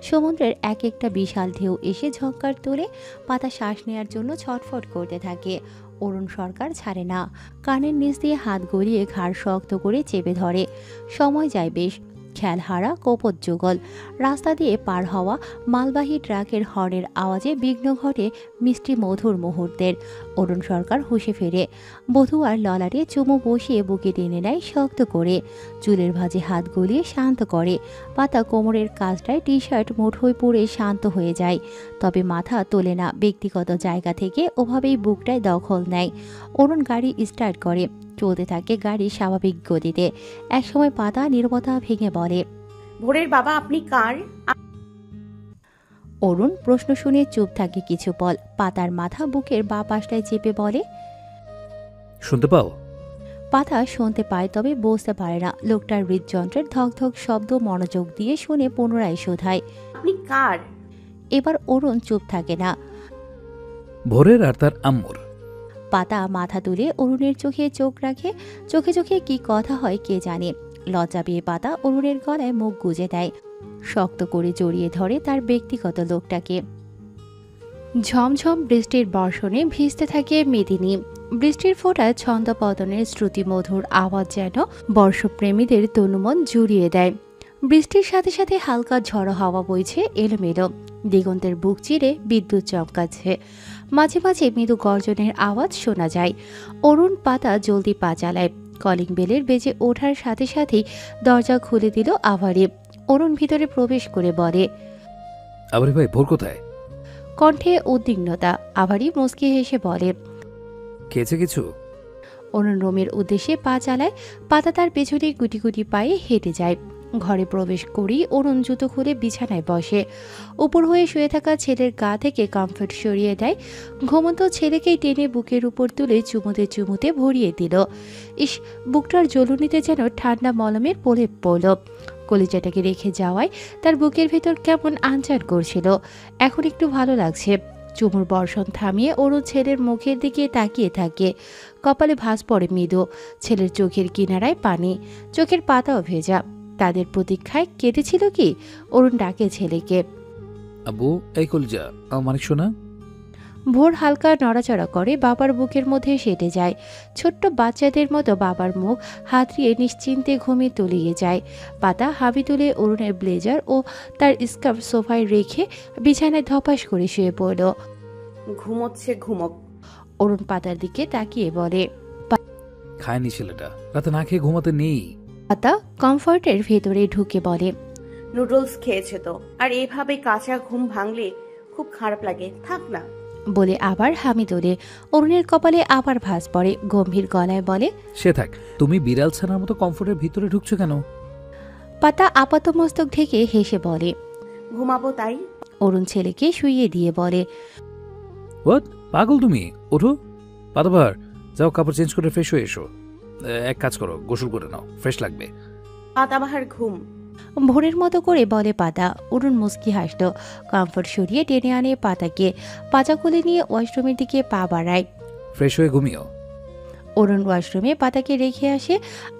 সমুদ্রের এক একটা বিশাল ঢেউ এসে ঝঙ্কার তোলে। পাতা শ্বাস নেওয়ার জন্য ছটফট করতে থাকে। অরুণ সরকার ছাড়ে না। কানের নিচ দিয়ে হাত গড়িয়ে ঘাড় শক্ত করে চেপে ধরে। সময় যায় বেশ। খেয়ালহারা কোপত যুগল। রাস্তা দিয়ে পার হওয়া মালবাহী ট্রাকের হর্নের আওয়াজে বিঘ্ন ঘটে মিষ্টি মধুর মুহূর্তের। অরুণ সরকার হুঁশে ফেরে। বধূয়ার ললাটে চুমু বসিয়ে বুকে টেনে নেয় শক্ত করে। চুলের ভাঁজে হাত গলিয়ে শান্ত করে। পাতা কোমরের কাজটায় টি শার্ট মুঠোয় পরে শান্ত হয়ে যায়, তবে মাথা তোলে না। ব্যক্তিগত জায়গা থেকে ওভাবেই বুকটায় দখল নেয়। অরুণ গাড়ি স্টার্ট করে। চলতে থাকে গাড়ি স্বাভাবিক গতিতে। একসময় পাতা নীরবতা ভেঙে বলে, ভোরের বাবা আপনি কার? অরুণ প্রশ্ন শুনে চুপ থাকে কিছু পল। পাতার মাথা বুকের বা পাশটায় চেপে বলে, শুনতে পাও? পাতা শুনতে পায়, তবে বুঝতে পারে না। লোকটার হৃদযন্ত্রের ধকধক শব্দ মনোযোগ দিয়ে শুনে পুনরায় শোধায়, আপনি কার? এবার অরুণ চুপ থাকে না। ভোরের আর তার আম্মুর। পাতা মাথা তুলে অরুণের চোখে চোখ রাখে। চোখে চোখে কি কথা হয় কে জানে। লজ্জা পেয়ে পাতা অরুণের গলায় মুখ গুজে দেয়। শক্ত করে জড়িয়ে ধরে তার ব্যক্তিগত লোকটাকে। ঝমঝম বৃষ্টির বর্ষণে ভিজতে থাকে মেদিনী। বৃষ্টির ফোঁটায় ছন্দপতনের শ্রুতিমধুর আওয়াজ যেন বর্ষপ্রেমীদের তনুমন জুড়িয়ে দেয়। বৃষ্টির সাথে সাথে হালকা ঝড়ো হাওয়া বইছে এলোমেলো। দিগন্তের বুক চিরে বিদ্যুৎ চমকাচ্ছে। মাঝে মাঝে মৃদু গর্জনের আওয়াজ শোনা যায়। অরুণ পাতা জলদি পা চালায়। কলিং বেলের বেজে ওঠার সাথে সাথেই দরজা খুলে দিল আভারি। অরুণ ভিতরে প্রবেশ করে বলে, আভারি ভাই, ভোর কোথায়? কণ্ঠে উদ্বিগ্নতা। আভারি মুচকি হেসে বলে, খেয়েছে কিছু? অরুণ রুমের উদ্দেশ্যে পা চালায়। পাতা তার পেছনে গুটি গুটি পায়ে হেঁটে যায়। ঘরে প্রবেশ করেই অরুণ জুতো খুলে বিছানায় বসে। উপর হয়ে শুয়ে থাকা ছেলের গা থেকে কমফর্ট সরিয়ে দেয়। ঘুমন্ত ছেলেকেই টেনে বুকের উপর তুলে চুমুতে চুমুতে ভরিয়ে দিল। ইস, বুকটার জ্বলুনিতে যেন ঠান্ডা মলমের প্রলেপ পড়ল। কলিজাটাকে রেখে যাওয়ায় তার বুকের ভেতর কেমন আনচান করছিল। এখন একটু ভালো লাগছে। চুমুর বর্ষণ থামিয়ে অরুণ ছেলের মুখের দিকে তাকিয়ে থাকে। কপালে ভাঁজ পড়ে মৃদু। ছেলের চোখের কিনারায় পানি, চোখের পাতাও ভেজা। তাদের প্রতীক্ষায় কেটেছিল কি? অরুণ ডাকে ছেলেকে, আব্বু, এই কলিজা, মানিক শোনা। ভোর হালকা নড়াচড়া করে, বাবার বুকের মধ্যে সেটে যায়। ছোট্ট বাচ্চাদের মতো বাবার মুখ হাতড়িয়ে নিশ্চিন্তে ঘুমিয়ে তলিয়ে যায়। পাতা হাবি তুলে অরুণের ব্লেজার ও তার স্কার্ফ সোফায় রেখে বিছানায় ধপাস করে শুয়ে পড়ল। ঘুমোচ্ছে, ঘুমোক। অরুণ পাতার দিকে তাকিয়ে বলে, খায়নি ছেলেটা, রাতে না খেয়ে ঘুমাতে নেই। পাতা কমফর্টের ভেতরে ঢুকে বলে, নুডলস খেয়েছে তো। আর এভাবে কাঁচা ঘুম ভাঙলে খুব খারাপ লাগে, থাক না। বলে আবার হামি তোলে। অরুণের কপালে আবার ভাঁজ পড়ে, গম্ভীর গলায় বলে, সে থাক, তুমি বিড়াল ছানার মতো কমফোর্টের ভিতরে ঢুকছো কেন? পাতা আপাতমস্তক ঢেকে হেসে বলে, ঘুমাবো তাই। অরুণ ছেলেকে শুইয়ে দিয়ে বলে, হোয়াট, পাগল তুমি? ওঠো পাতাবাহার, যাও কাপড় চেঞ্জ করে ফ্রেশ হয়ে এসো। এক কাজ করো, গোসল করে নাও, ফ্রেশ লাগবে। পাতাবাহার ঘুম। ভোরের মতো করে বলে পাতা। অরুণ মুস্কি হাসল, কমফোর্ট সরিয়ে টেনে আনে পাতাকে, পাজা কোলে নিয়ে ওয়াশরুমের দিকে পা বাড়ায়। ফ্রেশ হয়ে ঘুমিও। অরুণ ওয়াশরুমে পাতাকে রেখে আসে,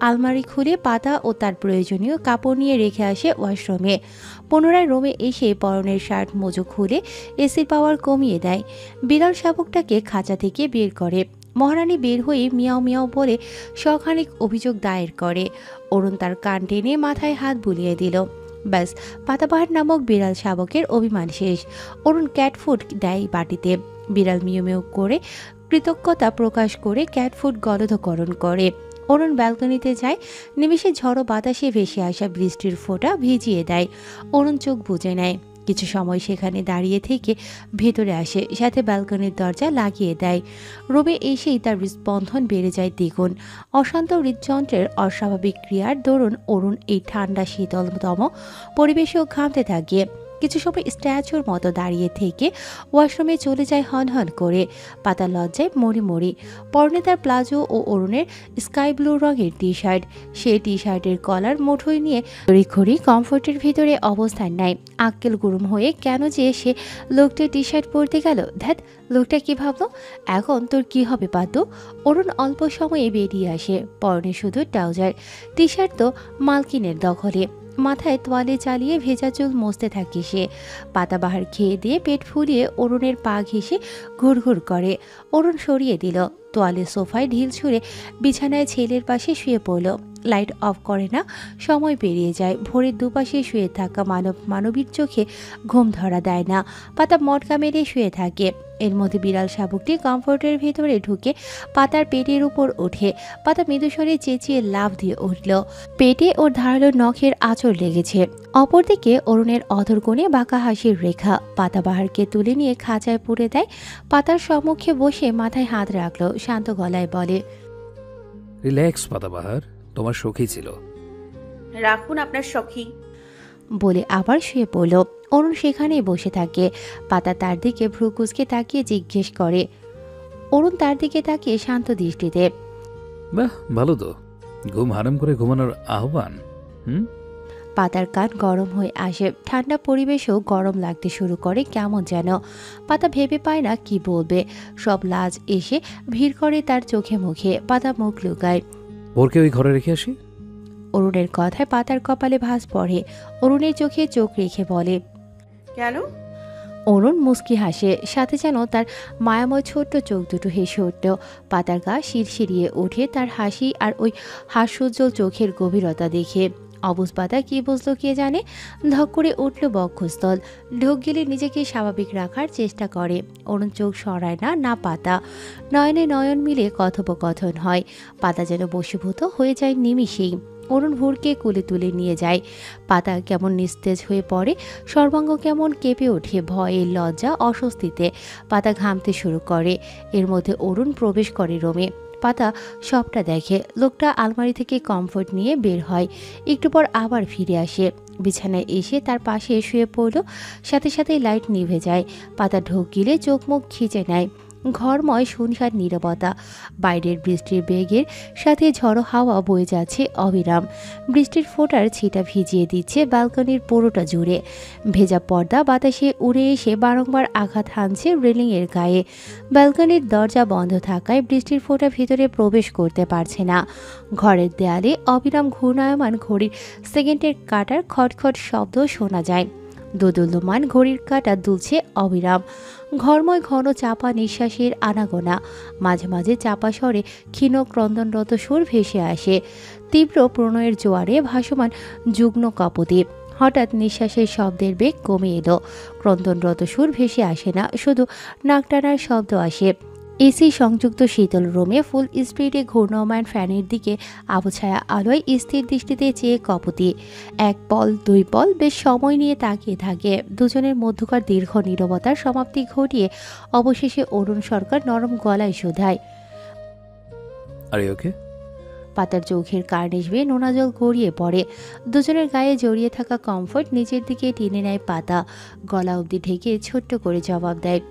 আলমারি খুলে পাতা ও তার প্রয়োজনীয় কাপড় নিয়ে রেখে আসে ওয়াশরুমে। পুনরায় রুমে এসে পরনের শার্ট মোজো খুলে এসির পাওয়ার কমিয়ে দেয়। বিড়াল শাবকটাকে খাঁচা থেকে বের করে। মহারানী বের হয়ে মিয়াও মিয়াও বলে শখানেক অভিযোগ দায়ের করে। অরুণ তার কান টেনে মাথায় হাত বুলিয়ে দিল। ব্যাস, পাতাবাহার নামক বিড়াল শাবকের অভিমান শেষ। অরুণ ক্যাট ফুড দেয় বাটিতে। বিড়াল মিউ মিউ করে কৃতজ্ঞতা প্রকাশ করে ক্যাট ফুড গলধকরণ করে। অরুণ ব্যালকনিতে যায়। নিমেষে ঝড়ো বাতাসে ভেসে আসা বৃষ্টির ফোঁটা ভিজিয়ে দেয়। অরুণ চোখ বুজে নেয়। কিছু সময় সেখানে দাঁড়িয়ে থেকে ভেতরে আসে, সাথে ব্যালকনির দরজা লাগিয়ে দেয়। রুমে এসেই তার হৃদস্পন্দন বেড়ে যায় দ্বিগুণ। অশান্ত হৃদযন্ত্রের অস্বাভাবিক ক্রিয়ার দরুন অরুণ এই ঠান্ডা শীতলতম পরিবেশেও ঘামতে থাকে। কিছু সময় স্ট্যাচুর মতো দাঁড়িয়ে থেকে ওয়াশরুমে চলে যায় হন হন করে। পাতা লজ্জায় মরি মরি। পরনে তার প্লাজো ও অরুণের স্কাই ব্লু রঙের টি শার্ট। সে টি শার্টের কলার মুঠোয় নিয়ে খড়ি কমফোর্টের ভিতরে অবস্থান নেয়। আক্কেল গুরুম হয়ে কেন যে সে লোকটা টি শার্ট পরতে গেল, ধ্যাত, লোকটা কি ভাবলো? এখন তোর কি হবে পাতু? অরুণ অল্প সময়ে বেরিয়ে আসে, পরনে শুধু ট্রাউজার। টি শার্ট তো মালকিনের দখলে। মাথায় তোয়ালে চালিয়ে ভেজা চুল মুছতে থাকে সে। পাতাবাহার খেয়ে দিয়ে পেট ফুলিয়ে অরুণের পা ঘেঁষে ঘুরঘুর করে। অরুণ সরিয়ে দিল। তোয়ালে সোফায় ঢিল ছুঁড়ে বিছানায় ছেলের পাশে শুয়ে পড়ল। লাইট অফ করে না। সময় পেরিয়ে যায়। ভোরের দুপাশে শুয়ে থাকা মানবীর চোখে ঘুম ধরা দেয় না। পাতা মটকা মেরে শুয়ে থাকে। এর মধ্যে বিড়াল শাবকটি কমফোর্টের ভেতরে ঢুকে পাতার পেটের উপর ওঠে। পাতা মৃদুস্বরে চেঁচিয়ে লাফ দিয়ে উঠল। পেটে ওর ধারালো নখের আঁচড় লেগেছে। অপরদিকে অরুণের অধরকোণে বাঁকা হাসির রেখা। পাতাবাহারকে তুলে নিয়ে খাঁচায় পুরে দেয়। পাতার সম্মুখে বসে মাথায় হাত রাখলো, শান্ত গলায় বলে, রিল্যাক্স পাতাবাহার, তোমার সখী ছিল। রাখুন আপনার সখী। বলে আবার শুয়ে পড়ল। অরুণ সেখানেই বসে থাকে। পাতা তার দিকে ভ্রু কুঁচকে তাকিয়ে জিজ্ঞেস করে। অরুণ তার দিকে তাকিয়ে শান্ত দৃষ্টিতে, বাহ, ভালো তো, ঘুম হারাম করে ঘুমানোর আহ্বান। পাতার কান গরম হয়ে আসে। ঠান্ডা পরিবেশেও গরম লাগতে শুরু করে কেমন যেন। পাতা ভেবে পায় না কি বলবে। সব লাজ এসে ভিড় করে তার চোখে মুখে। পাতা মুখ লুকায়। ভোরকে ওই ঘরে রেখে আসি। অরুণের কথায় পাতার কপালে ভাঁজ পড়ে। অরুণের চোখে চোখ রেখে বলে, কেন? অরুণ মুস্কি হাসে, সাথে যেন তার মায়াময় ছোট্ট চোখ দুটো হেসে উঠল। পাতার গা শিরশিরিয়ে ওঠে তার হাসি আর ওই হাস্যোজ্জ্বল চোখের গভীরতা দেখে। অবুজ পাতা কি বুঝলো কে জানে। ধক করে উঠল বক্ষস্থল। ঢোক গেলে নিজেকে স্বাভাবিক রাখার চেষ্টা করে। অরুণ চোখ সরায় না, না পাতা। নয়নে নয়ন মিলে কথোপকথন হয়। পাতা যেন বশীভূত হয়ে যায় নিমিষেই। অরুণ ভোরকে কোলে তুলে নিয়ে যায়। পাতা কেমন নিস্তেজ হয়ে পড়ে। সর্বাঙ্গ কেমন কেঁপে ওঠে ভয়ে, লজ্জা, অস্বস্তিতে। পাতা ঘামতে শুরু করে। এর মধ্যে অরুণ প্রবেশ করে রুমে। পাতা সবটা দেখে। লোকটা আলমারি থেকে কমফোর্ট নিয়ে বের হয়। একটু পর আবার ফিরে আসে। বিছানায় এসে তার পাশে শুয়ে পড়ল। সাথে সাথে লাইট নিভে যায়। পাতা ঢোক গিলে চোখ মুখ খিচে নেয়। ঘরময় শুনশান নীরবতা। বাইরের বৃষ্টির বেগের সাথে ঝড়ো হাওয়া বয়ে যাচ্ছে অবিরাম। বৃষ্টির ফোঁটার ছিটা ভিজিয়ে দিচ্ছে ব্যালকনির পুরোটা জুড়ে। ভেজা পর্দা বাতাসে উড়ে এসে বারংবার আঘাত হানছে রেলিংয়ের গায়ে। ব্যালকনির দরজা বন্ধ থাকায় বৃষ্টির ফোঁটা ভিতরে প্রবেশ করতে পারছে না। ঘরের দেয়ালে অবিরাম ঘূর্ণায়মান ঘড়ির সেকেন্ডের কাঁটার খটখট শব্দ শোনা যায়। দোদুল্যমান ঘড়ির কাঁটা দুলছে অবিরাম। ঘরময় ঘন চাপা নিঃশ্বাসের আনাগোনা। মাঝে মাঝে চাপা স্বরে ক্ষীণ ক্রন্দনরত সুর ভেসে আসে। তীব্র প্রণয়ের জোয়ারে ভাসমান যুগ্ন কপদীপ। হঠাৎ নিঃশ্বাসের শব্দের বেগ কমে এলো। ক্রন্দনরত সুর ভেসে আসে না, শুধু নাক টানার শব্দ আসে। এসি সংযুক্ত শীতল রুমে ফুল স্পিডে ঘূর্ণমান ফ্যানের দিকে আবছায়া আলোয় স্থির দৃষ্টিতে চেয়ে কপতি এক পল দুই পল বেশ সময় নিয়ে তাকিয়ে থাকে। দুজনের মধ্যকার দীর্ঘ নীরবতার সমাপ্তি ঘটিয়ে অবশেষে অরুণ সরকার নরম গলায় শোধায়, আরে ওকে? পাতার চোখের কার্নিশ বেয়ে নোনা জল গড়িয়ে পড়ে। দুজনের গায়ে জড়িয়ে থাকা কমফোর্ট নিচের দিকে টেনে নেয় পাতা, গলা অবধি ঢেকে ছোট্ট করে জবাব দেয়,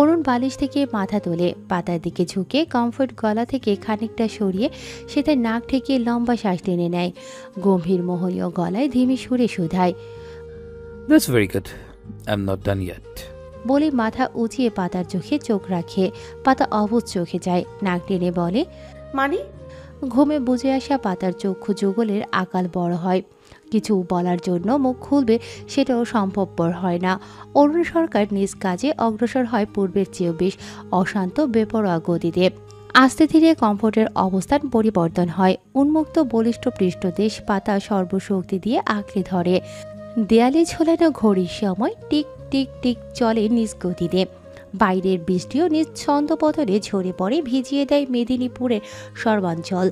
অরুণ বালিশ থেকে মাথা তোলে, পাতার দিকে ঝুঁকে কমফোর্ট গলা থেকে খানিকটা সরিয়ে সেটা নাক ঠেকে লম্বা শ্বাস টেনে নেয়। গম্ভীর মোহনীয় গলায় ধিমি সুরে শোধায়, that's very good, I am not done yet. বলে মাথা উঁচিয়ে পাতার চোখে চোখ রাখে। পাতা অবুঝ চোখে যায়, নাক টেনে বলে, মানে? ঘুমে বুঝে আসা পাতার চক্ষু যুগলের আকাল বড় হয়। কিছু বলার জন্য মুখ খুলবে সেটাও সম্ভবপর হয় না। অরুণ সরকার নিজ কাজে অগ্রসর হয় পূর্বের চেয়েও বেশ অশান্ত বেপরোয়া গতিতে। আস্তে ধীরে কমফোর্টের অবস্থান পরিবর্তন হয়। উন্মুক্ত বলিষ্ঠ পৃষ্ঠদেশ পাতা সর্বশক্তি দিয়ে আঁকড়ে ধরে। দেয়ালে ঝোলানো ঘড়ির সময় টিক টিক টিক চলে নিজ গতিতে। বাইরের বৃষ্টিও নিজ ছন্দপতনে ঝরে পড়ে, ভিজিয়ে দেয় মেদিনীপুরের সর্বাঞ্চল।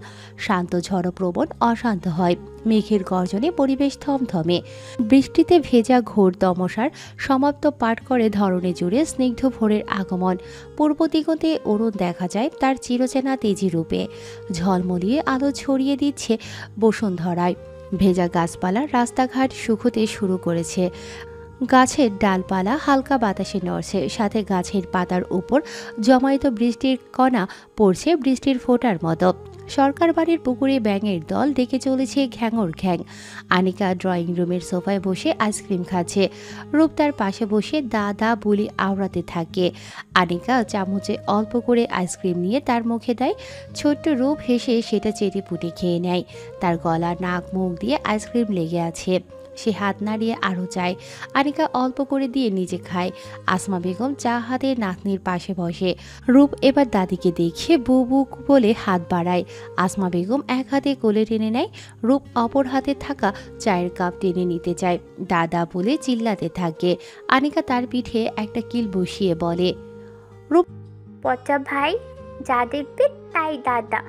শান্ত ঝড়প্রবণ অশান্ত হয়। মেঘের গর্জনে পরিবেশ থমথমে। বৃষ্টিতে ভেজা ঘোর তমসার সমাপ্ত পাঠ করে ধরনে জুড়ে স্নিগ্ধ ভোরের আগমন। পূর্ব দিগন্তে অরুণ দেখা যায় তার চিরচেনা তেজি রূপে। ঝলমলিয়ে আলো ছড়িয়ে দিচ্ছে বসুন্ধরায়। ভেজা গাছপালার রাস্তাঘাট শুকোতে শুরু করেছে। গাছের ডালপালা হালকা বাতাসে নড়ছে, সাথে গাছের পাতার উপর জমায়িত বৃষ্টির কণা পড়ছে বৃষ্টির ফোঁটার মতো। সরকার বাড়ির পুকুরে ব্যাঙের দল ডেকে চলেছে ঘ্যাঙর ঘ্যাং। আনিকা ড্রয়িং রুমের সোফায় বসে আইসক্রিম খাচ্ছে। রূপ তার পাশে বসে দা দা বুলি আওড়াতে থাকে। আনিকা চামচে অল্প করে আইসক্রিম নিয়ে তার মুখে দেয়। ছোট্ট রূপ হেসে সেটা চেটে পুটে খেয়ে নেয়। তার গলা নাক মুখ দিয়ে আইসক্রিম লেগে আছে। সে হাত নাড়িয়ে আরও চায়। আনিকা অল্প করে দিয়ে নিজে খায়। আসমা বেগম চা হাতে নাতনির পাশে বসে। রূপ এবার দাদিকে দেখে বু বু বলে হাত বাড়ায়। আসমা বেগম এক হাতে কোলে টেনে নেয়। রূপ অপর হাতে থাকা চায়ের কাপ টেনে নিতে চায়। দাদা বলে চিল্লাতে থাকে। আনিকা তার পিঠে একটা কিল বসিয়ে বলে, রূপ পচা ভাই, যা দেখবে তাই দাদা।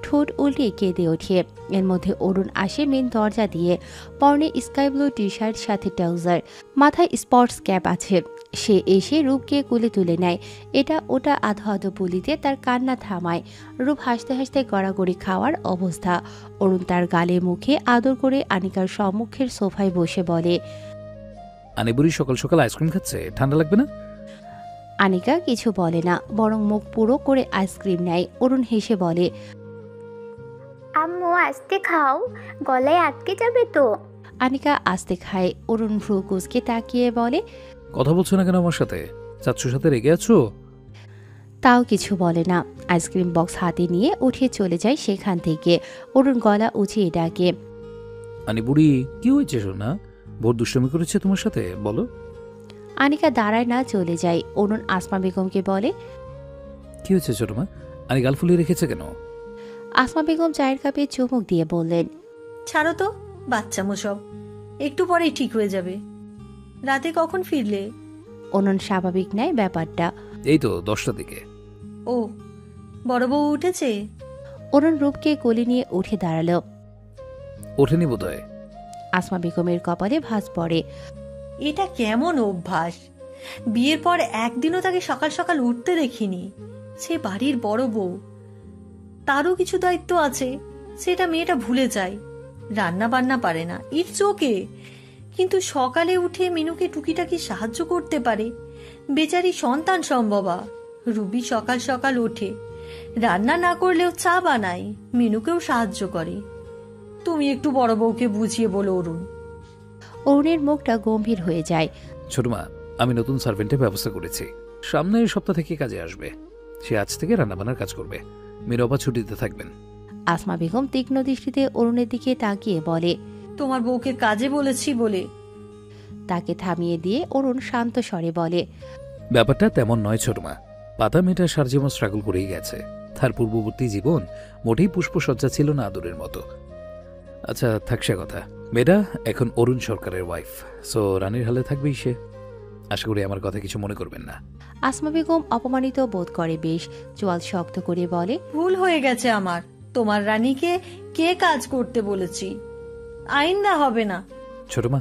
ঠোঁট উল্টে কেঁদে ওঠে। এর মধ্যে অরুণ আসে মেন দরজা দিয়ে। পরনে স্কাই ব্লু টি শার্ট, সাথে ট্রাউজার, মাথায় স্পটস ক্যাপ আছে। সে এসে রূপকে কোলে তুলে নেয়। এটা ওটা আধো আধো পুলিতে তার কান্না থামায়। রূপ হাসতে হাসতে গড়াগড়ি খাওয়ার অবস্থা। অরুণ তার গালে মুখে আদর করে আনিকার সম্মুখের সোফায় বসে বলে, আনিবুড়ি সকাল সকাল আইসক্রিম খাচ্ছে, ঠান্ডা লাগবে না? আনিকা কিছু বলে না, বরং মুখ পুরো করে আইসক্রিম নেয়। অরুণ হেসে বলে, আম্মু আস্তে খাও, গলায় আটকে যাবে তো। আনিকা আস্তে খায়। অরুণ ভ্রু কুঁচকে তাকিয়ে বলে, কথা বলছো না কেন আমার সাথে? চাচ্চুর সাথে রেগে আছো? তাও কিছু বলে না। আইসক্রিম বক্স হাতে নিয়ে উঠে চলে যায় সেখান থেকে। অরুণ গলা উঁচিয়ে ডাকে, আনিবুড়ি কি হয়েছে সোনা? ভোর দুষ্টমি করেছে তোমার সাথে, বলো। আনিকা দাঁড়ায় না, চলে যায়। অরুণ আসমা বেগমকে বলে, কি হয়েছে ছোট মা? আনি গাল ফুলিয়ে রেখেছে কেন? আসমা বেগম চায়ের কাপে চুমুক দিয়ে বললেন, ছাড়ো তো, বাচ্চামো সব, একটু পরেই ঠিক হয়ে যাবে। রাতে কখন ফিরলে? অরুণ স্বাভাবিক নেয় ব্যাপারটা। এই তো 10টার দিকে। ও, বড় বউ উঠেছে? অরুণ রূপকে কোলে নিয়ে উঠে দাঁড়ালো। ওঠেনি বোধহয়। আসমা বেগমের কপালে ভাঁজ পড়ে। এটা কেমন অভ্যাস? বিয়ের পর একদিনও তাকে সকাল সকাল উঠতে দেখিনি। সে বাড়ির বড় বউ, তারও কিছু দায়িত্ব আছে, সেটা মেয়েটা ভুলে যায়। রান্না বান্না পারে না, ইটস ওকে, কিন্তু সকালে উঠে মিনুকে টুকিটাকি সাহায্য করতে পারে। বেচারি সন্তান সম্ভবা। রুবি সকাল সকাল ওঠে, রান্না না করলেও চা বানায়, মিনুকেও সাহায্য করে। তুমি একটু বড় বউকে বুঝিয়ে বলো অরুণ। অরুণের মুখটা গম্ভীর হয়ে যায়। ছোট মা, আমি নতুন সার্ভেন্টের ব্যবস্থা করেছি, সামনের সপ্তাহ থেকে কাজে আসবে। সে আজ থেকে রান্নাবান্নার কাজ করবে। মিরবা ছুটিতে থাকবেন। আসমা বেগম তীক্ষ্ণ দৃষ্টিতে অরুণের দিকে তাকিয়ে বলে, তোমার বউকে কাজে বলেছি বলে। তাকে থামিয়ে দিয়ে অরুণ শান্ত স্বরে বলে, ব্যাপারটা তেমন নয় ছোট মা। পাতা মেয়েটা সারা জীবন স্ট্রাগল করেই গেছে। তার পূর্ববর্তী জীবন মোটেই পুষ্পসজ্জা ছিল না আদরের মতো। আচ্ছা থাক সে কথা। মেয়েটা এখন অরুণ সরকারের ওয়াইফ, সো রানীর হালে থাকবেই সে। আশা করি আমার কথা কিছু মনে করবেন না। আসমা বেগম অপমানিত বোধ করে বেশ, চোয়াল শক্ত করে বলে, ভুল হয়ে গেছে আমার। তোমার রানীকে কে কাজ করতে বলেছি? আইন্দা হবে না। ছোট মা,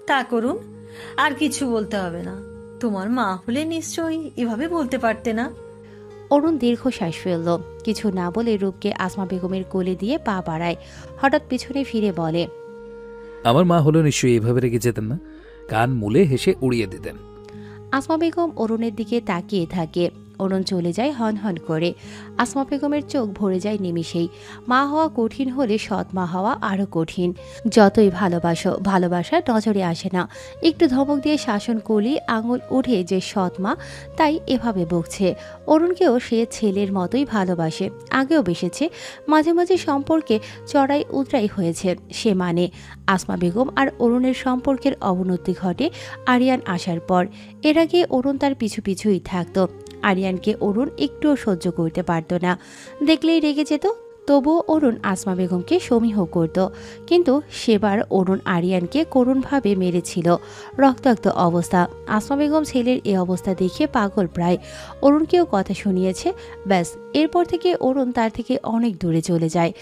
তা করুন, আর কিছু বলতে হবে না। তোমার মা হলে নিশ্চয়ই এভাবে বলতে পারতে না। অরুণ দীর্ঘশ্বাস ফেলল, কিছু না বলে রূপকে আসমা বেগমের কোলে দিয়ে পা বাড়ায়। হঠাৎ পিছনে ফিরে বলে, আমার মা হলো নিশ্চয়ই এইভাবে রেখে যেতেন না, কান মুলে হেসে উড়িয়ে দিতেন। আসমা বেগম অরুণের দিকে তাকিয়ে থাকে। অরুণ চলে যায় হন হন করে। আসমা বেগমের চোখ ভরে যায় নিমিষেই। মা হওয়া কঠিন হলে সৎ মা হওয়া আরও কঠিন। যতই ভালোবাসো, ভালোবাসা নজরে আসে না। একটু ধমক দিয়ে শাসন করলেই আঙুল উঠে যে সৎ মা, তাই এভাবে বকছে। অরুণকেও সে ছেলের মতোই ভালোবাসে, আগেও বেসেছে। মাঝে মাঝে সম্পর্কে চড়াই উতরাই হয়েছে, সে মানে। আসমা বেগম আর অরুণের সম্পর্কের অবনতি ঘটে আরিয়ান আসার পর। এর আগে অরুণ তার পিছু পিছুই থাকতো। আরিয়ানকে অরুণ একটুও সহ্য করতে পারত না, দেখলেই রেগে যেত। তবুও অরুণ আসমা বেগমকে সমীহ করত, কিন্তু সেবার অরুণ আরিয়ানকে করুণভাবে মেরেছিল। রক্তাক্ত অবস্থা। আসমা বেগম ছেলের এ অবস্থা দেখে পাগল প্রায়। অরুণকেও কথা শুনিয়েছে। ব্যাস, এরপর থেকে অরুণ তার থেকে অনেক দূরে চলে যায়।